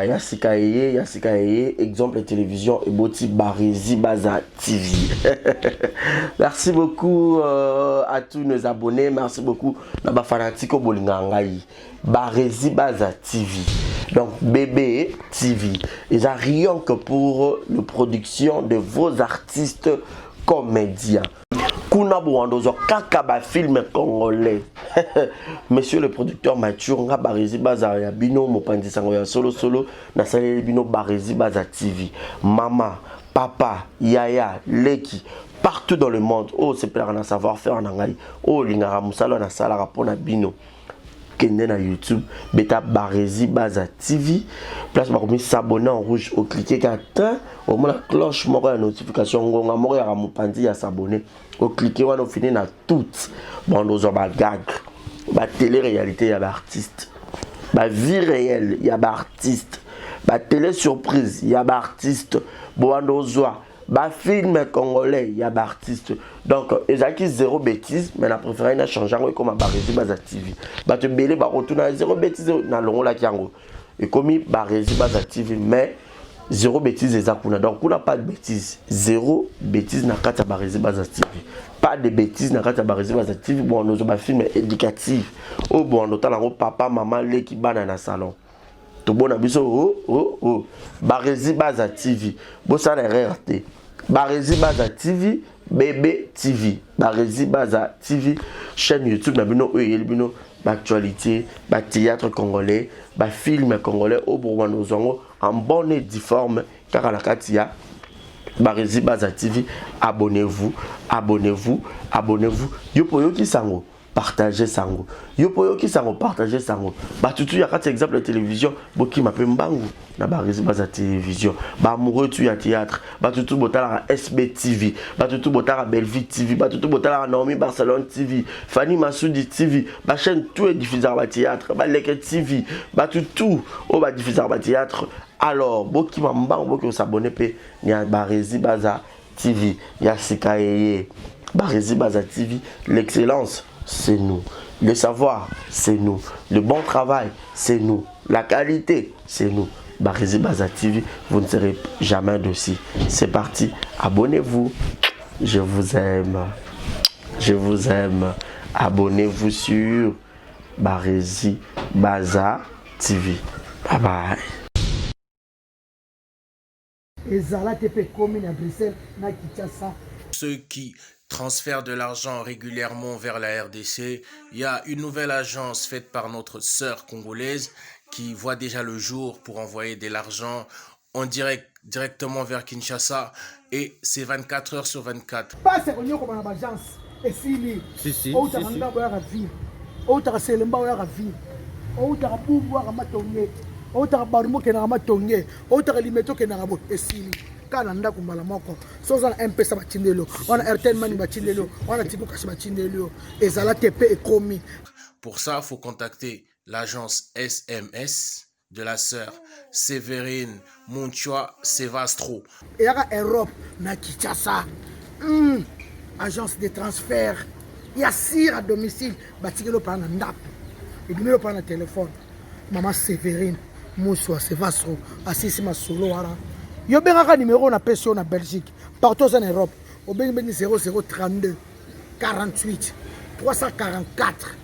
Yassika Eye, exemple télévision et Boti Barezi Baza TV. Merci beaucoup à tous nos abonnés. Merci beaucoup à Fanatiko Bolingangaï. Barezi Baza TV. Donc BB TV. Et ça rien que pour la production de vos artistes comédiens. Kuna Bouandozo Kakaba film congolais. Monsieur le producteur Mathieu nga Barezi Baza ya bino mopandi sango ya solo na salé bino Barezi Baza TV. Mama, papa, yaya, leki partout dans le monde. Oh c'est plein de savoir-faire en anglais. Oh lingara musalo na sala rapona bino. Kende na YouTube, beta Barezi Baza TV. Place par comme s'abonner en rouge au cliquer qu'atteint au moins la cloche moko la notification ngonga moko ya mopandi ya s'abonner. Au cliquer on a fini na toutes. Bon nous on va gag. Ba télé-réalité, il y a l'artiste. Ba vie réelle, il y a l'artiste. Ba télé-surprise, il y a l'artiste. Boandozoa. Ba film congolais, il y a l'artiste. Donc, ils ont zéro bêtise, mais la préférée n'a changé comme à Barezi Baza TV. Ba te belé, ba retourner zéro bêtise dans le rond là qui en et comme Barezi Baza TV, mais zéro bêtise exactement. Donc, on n'a pas de bêtise. Zéro bêtise n'a qu'à Barezi Baza TV. Pas de bêtises dans la Barezi Baza TV. Bon, nous avons un film éducatif. Oh, bon, nous avons papa, maman, les qui ban dans le salon. Tout bon, oh. Barezi Baza TV. Bon, ça n'est RT. Barezi Baza TV, bébé TV. Barezi Baza TV, chaîne YouTube. Nous avons l'actualité, le théâtre congolais, le film congolais. Oh, bon, nous avons en bonne et difforme. Car à la Katia. Barezi Baza TV, abonnez-vous. Yopoyo qui sango, partagez sango. Yopoyo qui sango, partagez sango. Bah tout y a quatre exemples de télévision, boki m'appelle Mbangu na Barezi Baza télévision. Bah amoureux tu y a théâtre, bah tout botala SB TV, bah tout botala Bellevue TV, bah tout botala Naomi Barcelone TV, Fanny Massoudi TV, bah chaîne tout est diffusé à théâtre, bah Leke TV, bah tout oh bah diffusé à théâtre. Alors, boki m'ambang, boki s'abonner pe, ni a Barezi Baza TV, Yassika Eye, Barezi Baza TV, l'excellence, c'est nous. Le savoir, c'est nous. Le bon travail, c'est nous. La qualité, c'est nous. Barezi Baza TV, vous ne serez jamais dessus. C'est parti, abonnez-vous. Je vous aime. Abonnez-vous sur Barezi Baza TV. Bye bye. Ceux qui transfèrent de l'argent régulièrement vers la RDC, il y a une nouvelle agence faite par notre sœur congolaise qui voit déjà le jour pour envoyer de l'argent en direct directement vers Kinshasa et c'est 24 heures sur 24. Otaka barumo kenaka matonge otaka limeto kenaka bo esili kana ndako mbala moko soza na mpesa batindelo wana airtel mani batindelo wana tipo kashi batindelo ezala TP ekomi. Pour ça, faut contacter l'agence SMS de la sœur Sévérine Monchua Sevastro. Yaka Europe na Kinshasa. Agence de transfert ya sir à domicile batikelo pa na ndako ebimelo pa na téléphone. Maman Sévérine Moussou, c'est Vassro, Assisi Masolo, yo benga numéro na PSO na Belgique, partout en Europe, au benga 0032 48 344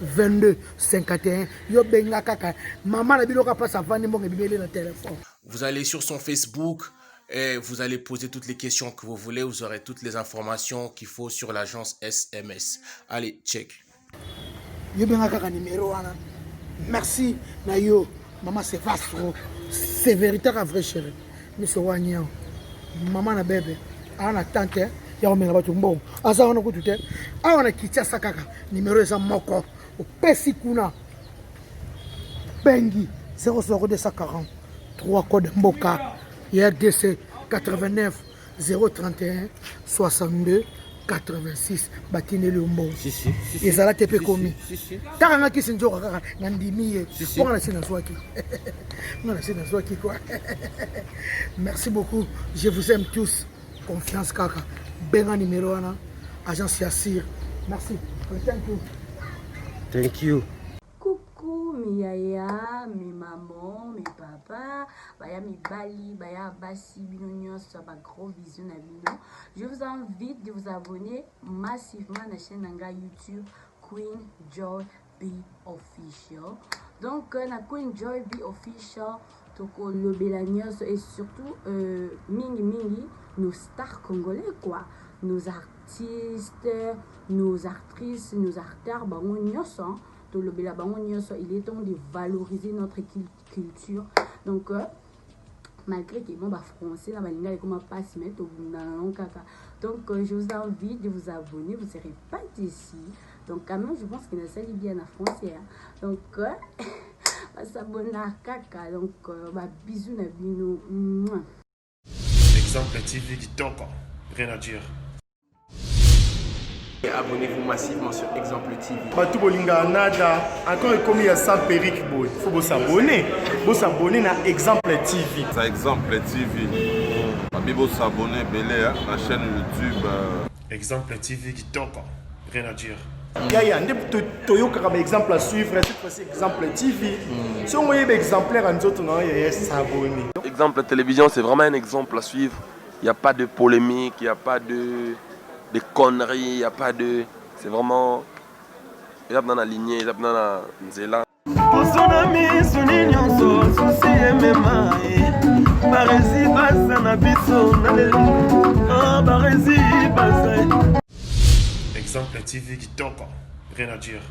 22 51 yo benga kaka maman na biloka passe avant mbongo bibeli na téléphone. Vous allez sur son Facebook et vous allez poser toutes les questions que vous voulez. Vous aurez toutes les informations qu'il faut sur l'agence SMS. Allez, check. Yo benga kaka numéro wana. Merci na yo maman c'est vaste c'est véritable vrai chéri. Monsieur Wanyao maman na bébé ana tante ya omela batu mbongo asa wana kutute awana kichasa kaka numéro eza moko opesi kuna bengi 00240 3 code mboka ya RDC 89 031 62 86 batineli mbongo ezala tepe komi taka ngaki sinjoka kaka ngandimi ye ngana sina swaki ngana sina swaki quoi. Merci beaucoup, je vous aime tous. Confiance kaka benga numéro wana agence Yassir. Merci. Thank you. Coucou mi yaya, mi maman, mi papa, baya mi bali, baya basi bino sur ma gros vision na bino. Je vous invite de vous abonner massivement à la chaîne Nanga YouTube Queen Joy B Official. Donc na Queen Joy B Official toko le belagnos et surtout mingi nos stars congolais quoi, nos artistes, nos actrices, nos acteurs bango nyonso to le bela bango nyonso. Il est temps de valoriser notre culture. Donc malgré que mon français la balinga comme passe mais to kaka. Donc je vous invite de vous abonner, vous serez pas ici. Donc quand même je pense que ça lit bien en français hein. Donc s'abonner à kaka. Donc bisous na bino. Exemple TV qui toque, rien à dire. Abonnez-vous massivement sur Exemple TV. Batou bolinga nada, encore comme il y a ça périque boy. Faut vous s'abonner. Vous s'abonner à Exemple TV. Ça Exemple TV. Babi vous s'abonner belé à la chaîne YouTube. Exemple TV qui toque, rien à dire. Ya ndé toyoka comme exemple à suivre, cette fois-ci Exemple TV. Si on voyait exemplaire en autres non, il y a s'abonner. Exemple télévision, c'est vraiment un exemple à suivre. Il n'y a pas de polémique, il n'y a pas de conneries, il n'y a pas de... C'est vraiment... Il y a dans la lignée, il y a dans la nzela. Exemple TV qui toque, rien à dire.